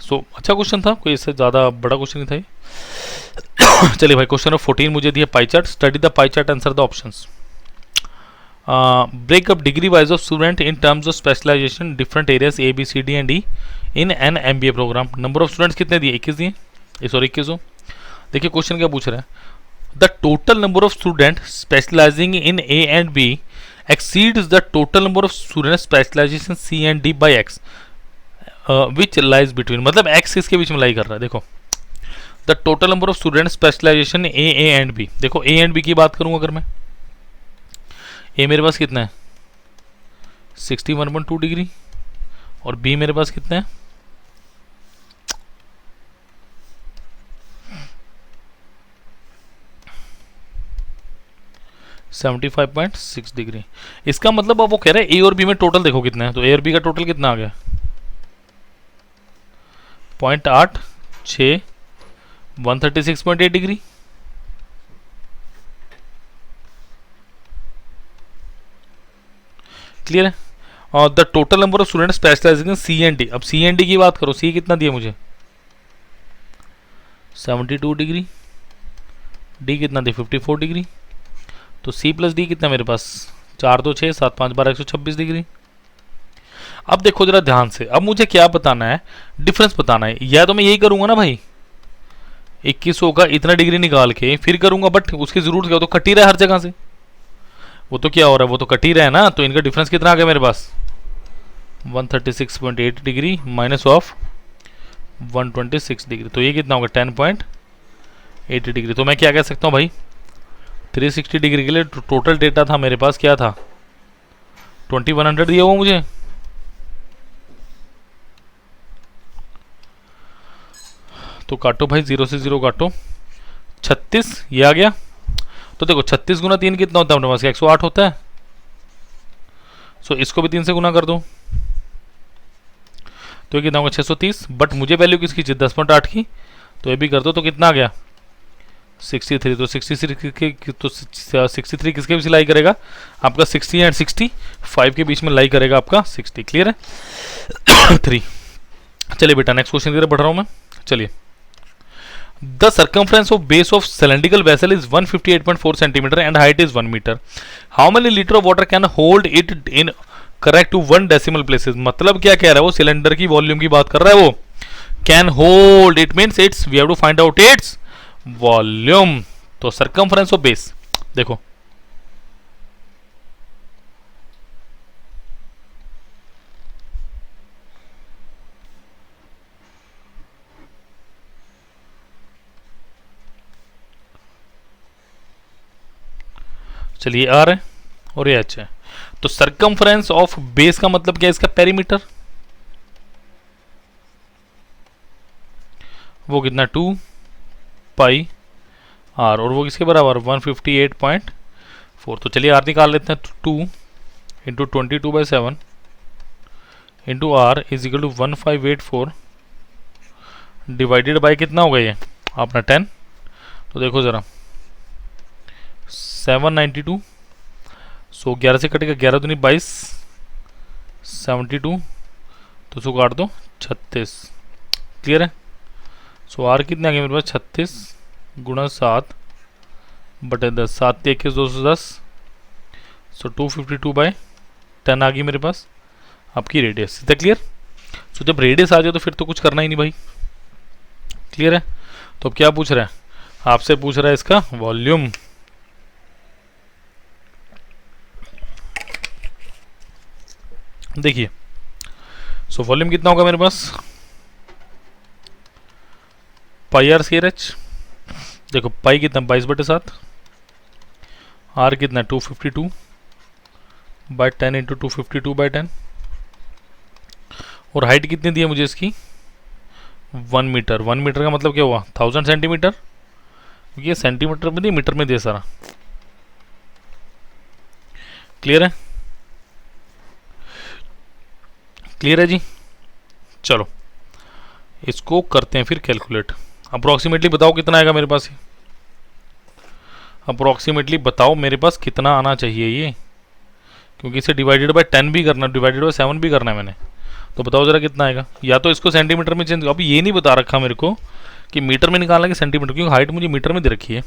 सो अच्छा क्वेश्चन था, कोई इससे ज़्यादा बड़ा क्वेश्चन नहीं था ये। चलिए भाई, क्वेश्चन नंबर 14 मुझे दिया pie chart, study the pie chart, answer the options. Break up degree wise of student in terms of specialization different areas A B C D and E in an MBA program. Number of students कितने दिए, 21 दिए, sorry 21 हो। देखिए question क्या पूछ रहा है, the total number of student specializing in A and B exceeds the total number of students specialization C and D by X, which lies between, मतलब X किसके बीच में लाई कर रहा है। देखो the total number of student specialization A and B, देखो A and B की बात करूँ अगर मैं, ए मेरे पास कितना है 61.2 डिग्री और बी मेरे पास कितना है 75.6 डिग्री। इसका मतलब अब वो कह रहे हैं ए और बी में टोटल देखो कितना है, तो ए और बी का टोटल कितना आ गया 0.86 136.8 डिग्री। क्लियर है। और the total number of student specializing in C and D, अब सी एंड डी की बात करो, सी कितना दिया मुझे 72 डिग्री, डी कितना दिया 54 डिग्री, तो सी प्लस डी कितना मेरे पास 4 2 6 7 5 12 126 डिग्री। अब देखो जरा ध्यान से, अब मुझे क्या बताना है, डिफरेंस बताना है, या तो मैं यही करूंगा ना भाई 21 होगा इतना डिग्री निकाल के फिर करूंगा, बट उसकी जरूरत क्या, तो कट ही रहा है हर जगह से, वो तो क्या हो रहा है वो तो कट ही रहा है ना, तो इनका डिफरेंस कितना आ गया मेरे पास 136.8 डिग्री माइनस ऑफ 126 डिग्री, तो ये कितना होगा 10.80 डिग्री। तो मैं क्या कह सकता हूँ भाई 360 डिग्री के लिए टोटल डेटा था मेरे पास क्या था 2100 दिया हुआ मुझे, तो काटो भाई 0 से 0 काटो 36 ये आ गया। तो देखो 36 गुना 3 कितना होता है अपने पास 108 होता है, सो इसको भी 3 से गुना कर दो तो ये कितना होगा 630, बट मुझे वैल्यू किसकी चाहिए 10.8 की, तो ये भी कर दो तो कितना आ गया 63, तो 63 किसके बीच लाई करेगा आपका 60 एंड 65 के बीच में लाई करेगा आपका 60। क्लियर है 3। चलिए बेटा नेक्स्ट क्वेश्चन की तरफ बढ़ रहा हूं मैं। चलिए the circumference of base of cylindrical vessel is 158.4 centimetre and height is 1 metre, how many litre of water can hold it in correct to 1 decimal places. मतलब क्या कह रहा है वो, सिलेंडर की वॉल्यूम की बात कर रहा है वो, can hold it means it's we have to find out its volume. तो सर्कमफ्रेंस ऑफ बेस देखो चलिए आर है और ये एच है, तो सर्कमफ्रेंस ऑफ बेस का मतलब क्या है इसका पेरीमीटर, वो कितना 2 पाई आर, और वो किसके बराबर 158.4। तो चलिए आर निकाल लेते हैं, 2 into 22/7 into R is equal to 1584 divided by कितना होगा ये अपना 10, तो देखो ज़रा 792, सो 11 से कटेगा 11 दूनी 22 72, तो उसको काट दो 36। क्लियर है। सो आर कितने आ गए मेरे पास 36 गुणा 7 बटे 10, 7 21 210, सो 252/10 आ गई मेरे पास आपकी रेडियस। इतना क्लियर। सो जब रेडियस आ जाए तो फिर तो कुछ करना ही नहीं भाई। क्लियर है। तो अब क्या पूछ रहा है आपसे, पूछ रहा है इसका वॉल्यूम। देखिए सो वॉल्यूम कितना होगा मेरे पास पाई आर सी एच, देखो पाई कितना 22/7, आर कितना 252/10 इंटू 252/10, और हाइट कितनी दी है मुझे इसकी 1 मीटर। 1 मीटर का मतलब क्या हुआ 1000 सेंटीमीटर, क्योंकि ये सेंटीमीटर में नहीं मीटर में दे सारा। क्लियर है। क्लियर है जी। चलो इसको करते हैं फिर कैलकुलेट। अप्रोक्सीमेटली बताओ कितना आएगा मेरे पास, अप्रोक्सीमेटली बताओ मेरे पास कितना आना चाहिए ये, क्योंकि इसे डिवाइडेड बाय 10 भी करना, डिवाइडेड बाय 7 भी करना है मैंने। तो बताओ ज़रा कितना आएगा, या तो इसको सेंटीमीटर में चेंज। अभी ये नहीं बता रखा मेरे को कि मीटर में निकालना कि सेंटीमीटर, क्योंकि हाइट मुझे मीटर में दे रखी है।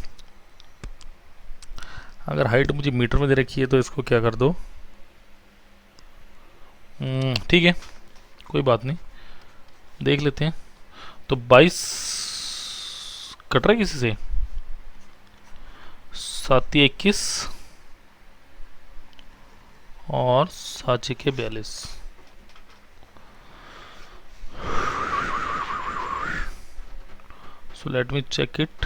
अगर हाइट मुझे मीटर में दे रखी है तो इसको क्या कर दो, ठीक है कोई बात नहीं, देख लेते हैं। तो 22 कट रहा है किसी से, 7 21 और 7 6 42। So let me check it,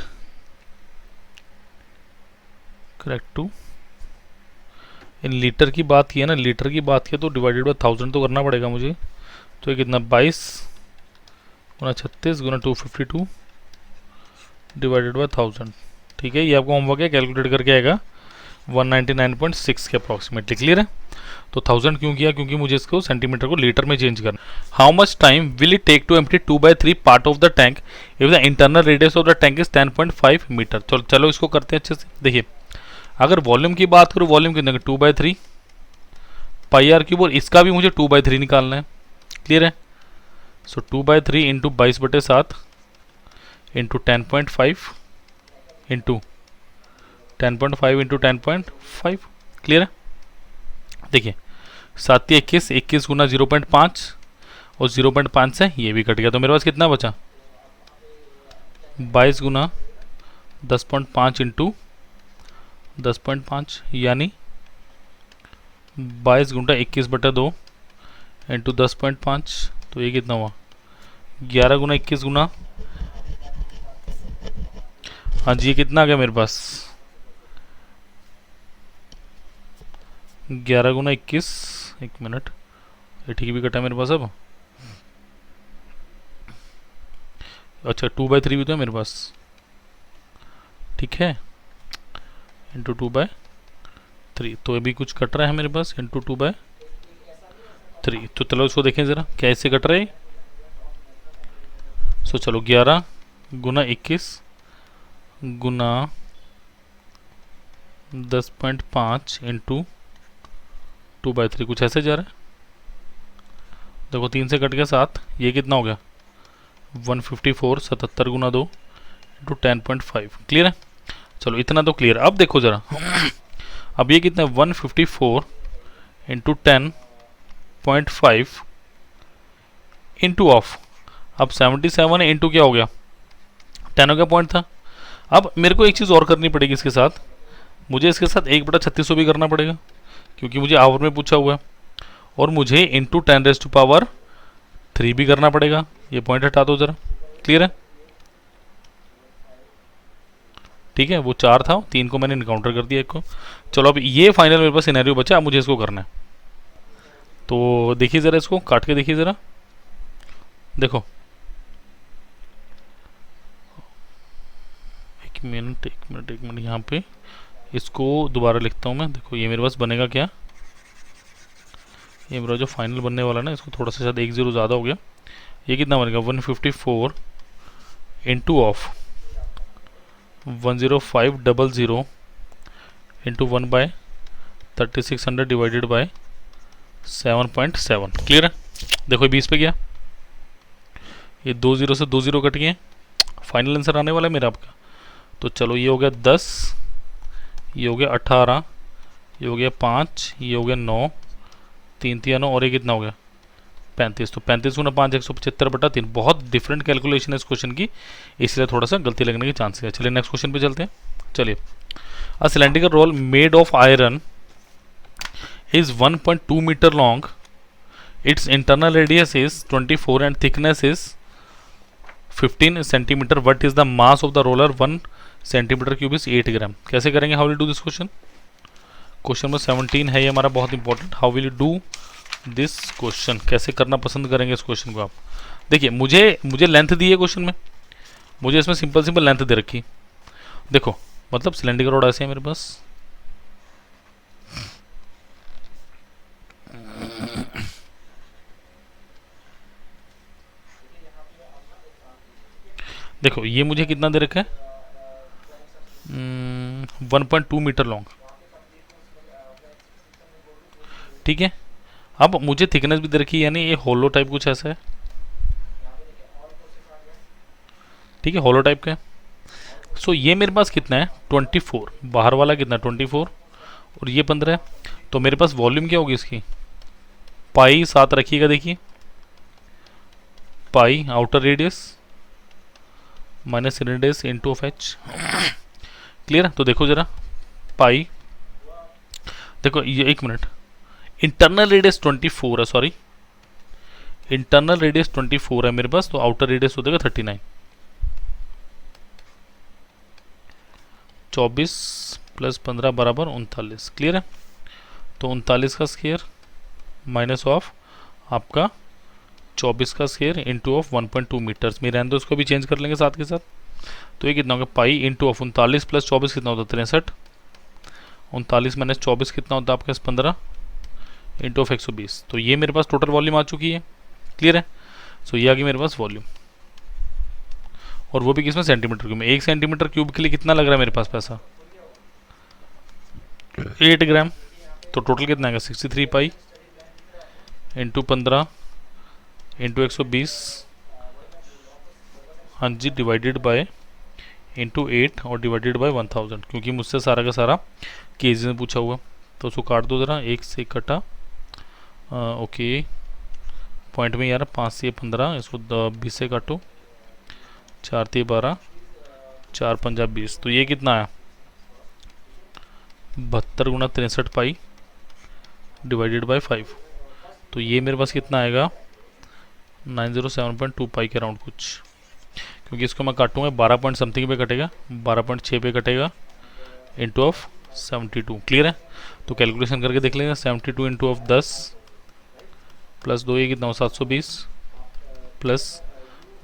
correct to. In litre की बात की है ना, लीटर की बात की तो डिवाइडेड बाय 1000 तो करना पड़ेगा मुझे। तो ये कितना, 22 गुना 36 गुना 252 डिवाइडेड बाय 1000। ठीक है, ये आपको होमवर्क है, कैलकुलेट करके आएगा 199.6 के अप्रॉक्सीमेटली। क्लियर है। तो 1000 क्यों किया, क्योंकि मुझे इसको सेंटीमीटर को लीटर में चेंज करना। How much time will it take to empty 2/3 part of the tank if the internal radius of the tank is 10.5 metre. चलो इसको करते हैं अच्छे से। देखिए अगर वॉल्यूम की बात करूँ, वॉल्यूम कितना, 2/3 पाई आर क्यूब, और इसका भी मुझे 2/3 निकालना है। क्लियर है। सो 2/3 into 22/7 into 10.5 into 10.5 into 10.5। Clear है। देखिए 7 21 21 गुना 0.5 और 0.5 से ये भी कट गया, तो मेरे पास कितना बचा, 22 गुना 10.5 इंटू 10.5 यानी 22 गुना 21/2 इंटू 10.5। तो ये कितना हुआ, 11 गुना 21 गुना, हाँ जी ये कितना आ गया मेरे पास, 11 गुना 21, एक मिनट, ये ठीक भी कटा मेरे पास अब। अच्छा 2/3 भी तो है मेरे पास, ठीक है, इंटू 2/3, तो अभी कुछ कट रहा है मेरे पास, इंटू 2/3। तो चलो इसको देखें ज़रा कैसे कट रहा है। सो चलो 11 गुना 21 गुना 10.5 इंटू 2/3, कुछ ऐसे जा रहा है। देखो 3 से कट गया 7, ये कितना हो गया 154, 77 गुना 2 इंटू 10.5। क्लियर है। चलो इतना तो क्लियर। अब देखो ज़रा अब ये कितना है 154 इंटू 10.5 इंटू ऑफ, अब 77 है इंटू क्या हो गया 10 हो गया, पॉइंट था। अब मेरे को एक चीज़ और करनी पड़ेगी इसके साथ, मुझे इसके साथ 1/3600 भी करना पड़ेगा, क्योंकि मुझे आवर में पूछा हुआ है, और मुझे इंटू 10⁻³ भी करना पड़ेगा। ये पॉइंट हटा दो ज़रा। क्लियर है। ठीक है, वो 4 था, 3 को मैंने इनकाउंटर कर दिया, एक को। चलो अब ये फाइनल मेरे पास सिनेरियो बचा, अब मुझे इसको करना है। तो देखिए ज़रा, इसको काट के देखिए ज़रा, देखो एक मिनट यहाँ पे इसको दोबारा लिखता हूँ मैं। देखो ये मेरे पास बनेगा क्या, ये मेरा जो फाइनल बनने वाला ना, इसको थोड़ा सा शायद 1 0 ज़्यादा हो गया। ये कितना बनेगा 154 into of 10500 into 1/3600 divided by 7.7। Clear है। देखो 20 पे गया, ये 2 0 से 2 0 कट गए, फाइनल आंसर आने वाला है मेरा आपका। तो चलो ये हो गया 10, ये हो गया 18, ये हो गया 5, ये हो गया 9, 3 3 9, और ये कितना हो गया 35। तो 35 गुना 5 175/3। बहुत डिफरेंट कैलकुलेशन है इस क्वेश्चन की, इसलिए थोड़ा सा गलती लगने के चांसेस है। चलिए नेक्स्ट क्वेश्चन पे चलते हैं। चलिए, a cylindrical roll made of iron is 1.2 metre long, its internal radius is 24 and thickness is 15 centimetre. What is the mass of the roller 1 centimetre cube is 8 gram. कैसे करेंगे, how will do this question. Question number 17 है ये हमारा, बहुत important. How will you do this question, कैसे करना पसंद करेंगे इस क्वेश्चन को आप। देखिए मुझे लेंथ दी है क्वेश्चन में, मुझे इसमें सिंपल लेंथ दे रखी। देखो मतलब सिलेंडर रोड ऐसे है मेरे पास, देखो ये मुझे कितना दे रखा है, 1.2 मीटर लॉन्ग, ठीक है। अब मुझे थिकनेस भी दे रखी है, यानी ये होलो टाइप कुछ ऐसा है, ठीक है, होलो टाइप का है। सो ये मेरे पास कितना है 24, बाहर वाला कितना 24 और ये 15 है। तो मेरे पास वॉल्यूम क्या होगी इसकी, पाई साथ रखिएगा, देखिए pi outer radius minus inner radius into of H, clear है। तो देखो जरा पाई, देखो ये एक मिनट, इंटरनल रेडियस 24 है, सॉरी इंटरनल रेडियस 24 है मेरे पास, तो आउटर रेडियस हो जाएगा 39, 24 प्लस 15 बराबर 39, क्लियर है। तो 39 का स्क्वायर माइनस ऑफ आपका 24 का स्क्वायर इंटू ऑफ 1.2 मीटर्स में रहने दो, उसको भी चेंज कर लेंगे साथ के साथ। तो ये कितना होगा पाई इंटू ऑफ 39 प्लस 24 कितना होता है 63, 39 माइनस 24 कितना होता है आपके पास 15 इंटू ऑफ 120। तो ये मेरे पास टोटल वॉल्यूम आ चुकी है, क्लियर है। सो ये आ गई मेरे पास वॉल्यूम, और वो भी किसमें सेंटीमीटर क्यूब में। 1 सेंटीमीटर क्यूब के लिए कितना लग रहा है मेरे पास पैसा 8 ग्राम। तो टोटल कितना आएगा 63 पाई इंटू 15 इंटू 120, हाँ जी, डिवाइडेड बाय इंटू 8 और डिवाइडेड बाय 1000, क्योंकि मुझसे सारा का सारा केजी में पूछा हुआ। तो उसको काट दो ज़रा, 1 से कटा, ओके पॉइंट में यार 5 से 15, इसको 20 से काटो, 4 से 12, 4 पंजा 20। तो ये कितना आया 72 गुना 63 पाई डिवाइडेड बाय 5। तो ये मेरे पास कितना आएगा 907.2 पाई के अराउंड कुछ, क्योंकि इसको मैं काटूंगा 12 पॉइंट समथिंग पे कटेगा, 12.6 पे कटेगा इंटू ऑफ 72, क्लियर है। तो कैलकुलेशन करके देख लेंगे, 72 इंटू ऑफ 10 प्लस 2 ये कितना हो 720 प्लस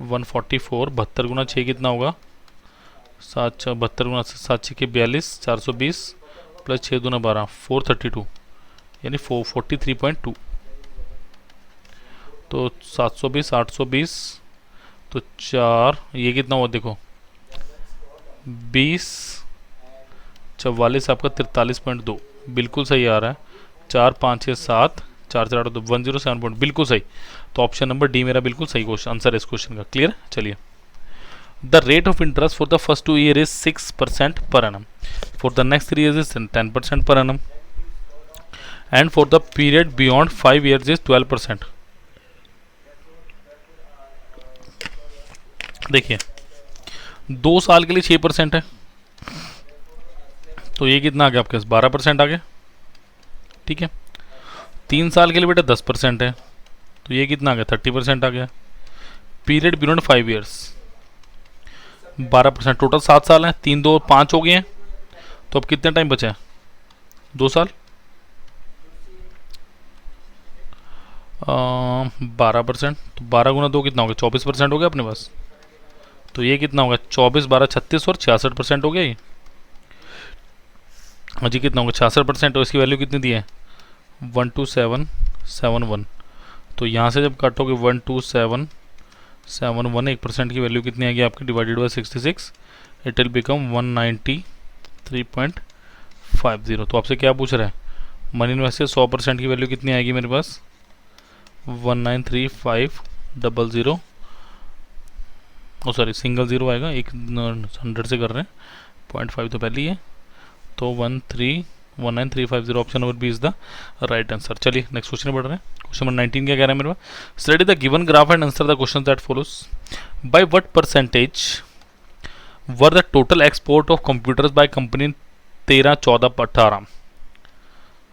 144, 72 गुना 6 कितना होगा 72 गुना 7 6 के 42, 420 प्लस 6 दूना 12, 432 यानी 43.2। तो 720 820 तो 4 ये कितना हुआ देखो 20 44 आपका 43.2, बिल्कुल सही आ रहा है। 4 5 6 7 4 4 8 107 पॉइंट, बिल्कुल सही। तो ऑप्शन नंबर डी मेरा बिल्कुल सही क्वेश्चन आंसर है इस क्वेश्चन का, क्लियर। चलिए, the rate of interest for the first 2 year is 6% per annum, for the next 3 years is 10% per annum, and for the period beyond 5 years is 12%। देखिए 2 साल के लिए 6% है, तो ये कितना आ गया आपके पास 12% आ गया, ठीक है। 3 साल के लिए बेटा 10% है, तो ये कितना आ गया 30% आ गया। पीरियड बियॉन्ड 5 years 12%, टोटल 7 साल हैं, 3 2 5 हो गए हैं। तो अब कितना टाइम बचा है 2 साल, 12%, तो 12 गुना 2 कितना हो गया 24% हो गया अपने पास। तो ये कितना होगा 24 12 36 और 66% हो गया ये। हाँ जी, कितना होगा 66%, और इसकी वैल्यू कितनी दी है 12771। तो यहाँ से जब काटोगे 12771, 1% की वैल्यू कितनी आएगी आपकी divided by 66, it will become 193.50। तो आपसे क्या पूछ रहा है मनी इन्वेस्ट से 100% की वैल्यू कितनी आएगी मेरे पास 193,500। ओ सॉरी सिंगल ज़ीरो आएगा, एक 100 से कर रहे हैं, 0.5 तो पहले ही है। तो 193,500 option number B is the right answer. चलिए नेक्स्ट क्वेश्चन बढ़ रहे हैं। क्वेश्चन नंबर 19 क्या कह रहा है मेरे पास, study the given graph and answer the question that follows. By what percentage were the total export of computers by company 13 14 18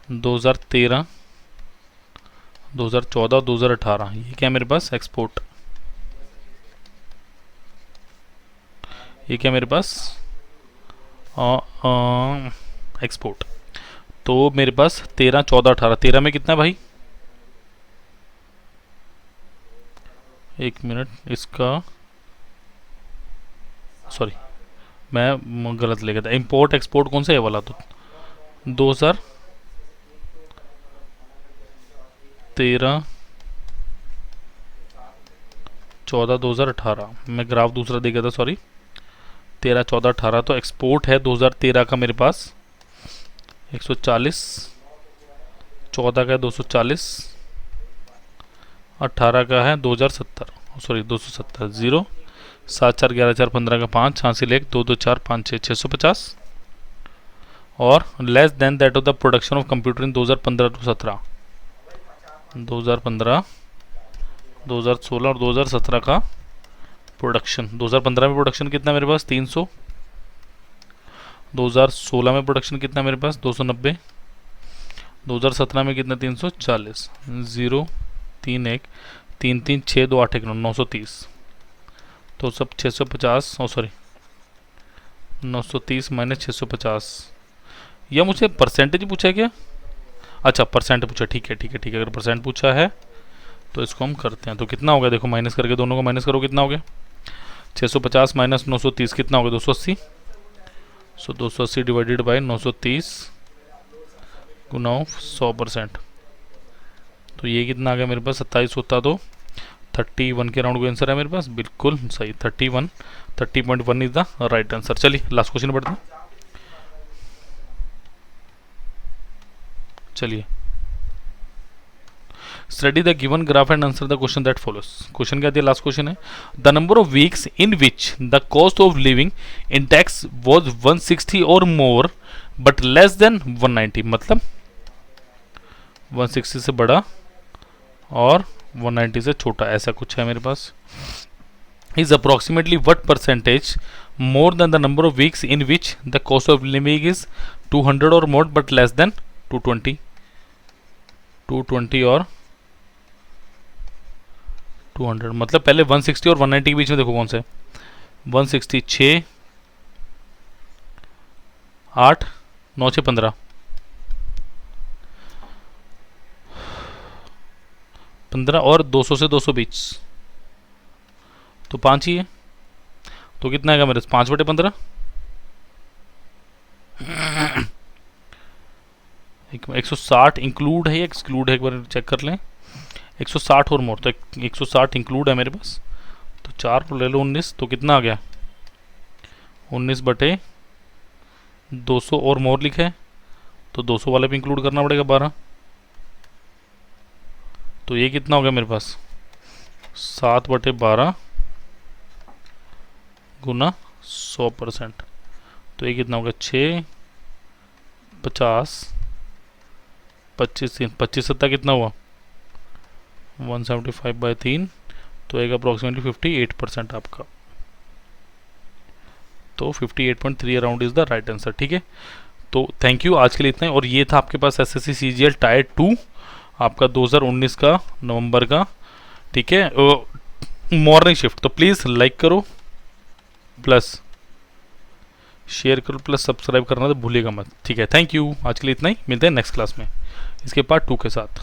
2013 2014 2018, ये क्या मेरे पास एक्सपोर्ट, ये क्या मेरे पास एक्सपोर्ट। तो मेरे पास 13 14 18, 13 में कितना है भाई, एक मिनट इसका सॉरी मैं गलत ले गया था, इम्पोर्ट एक्सपोर्ट कौन सा है वाला, तो 2013 14/2018 मैं ग्राफ दूसरा दे गया था, सॉरी, 13/14/18। तो एक्सपोर्ट है 2013 का मेरे पास 140, 14 का है 240, 18 का है 2070, सॉरी 270, 0 7 4 11 4 15 का 5, हासिल 1 2 2 4 5 6 650, और less than that of the production of computer in 2015 to 17, 2015, 2016 और 2017 का प्रोडक्शन। 2015 में प्रोडक्शन कितना मेरे पास 300, 2016 में प्रोडक्शन कितना मेरे पास 290, 2017 में कितना 340, 0 3 1 3 3 6 2 8 1 930, तो सब 650, सॉरी 930 माइनस 650। यह मुझे परसेंटेज पूछा है क्या? अच्छा परसेंट पूछा, ठीक है ठीक है ठीक है। अगर परसेंट पूछा है तो इसको हम करते हैं। तो कितना हो गया देखो, माइनस करके दोनों को माइनस करो, कितना हो गया 650 माइनस 930 कितना हो गया 280। सो 280 डिवाइडेड बाई 930 गुना 100%। तो ये कितना आ गया मेरे पास 27 होता तो 31 के राउंड को आंसर है मेरे पास, बिल्कुल सही 31, 30.1 इज द राइट आंसर। चलिए लास्ट क्वेश्चन पढ़ते हैं। चलिए, study the given graph and answer the question that follows. Question क्या दिया, लास्ट क्वेश्चन है, the number of weeks in which the cost of living in tax was 160 और more but less than 190, मतलब 160 से बड़ा और 190 से छोटा, ऐसा कुछ है मेरे पास। Is approximately what percentage more than the number of weeks in which the cost of living is 200 और मोर बट लेस देन 220, 220 और 200, मतलब पहले 160 और 190 के बीच में देखो कौन से 160 6 8 9 6 15, 15 और 200 से 220 तो 5 ही है, तो कितना आएगा मेरे 5/15। 160 इंक्लूड है या एक्सक्लूड है, एक बार चेक कर लें। 160 और मोर, तो 160 इंक्लूड है मेरे पास, तो 4 ले लो 19, तो कितना आ गया 19/200 और मोर लिखा है, तो 200 वाले भी इंक्लूड करना पड़ेगा 12, तो ये कितना हो गया मेरे पास 7/12 गुना 100%, तो ये कितना होगा 6 50 25 25 सत्ता कितना हुआ 175/3, तो एक अप्रोक्सीमेटली 58% आपका, तो 58.3 around is the right answer. ठीक है, तो थैंक यू, आज के लिए इतना ही। और ये था आपके पास एसएससी सीजीएल टायर 2 आपका 2019 का नवंबर का। ठीक है, मॉर्निंग शिफ्ट, तो प्लीज़ लाइक करो प्लस शेयर करो प्लस सब्सक्राइब करना तो भूलिएगा मत। ठीक है, थैंक यू, आज के लिए इतना ही, मिलते हैं नेक्स्ट क्लास में इसके पार्ट 2 के साथ।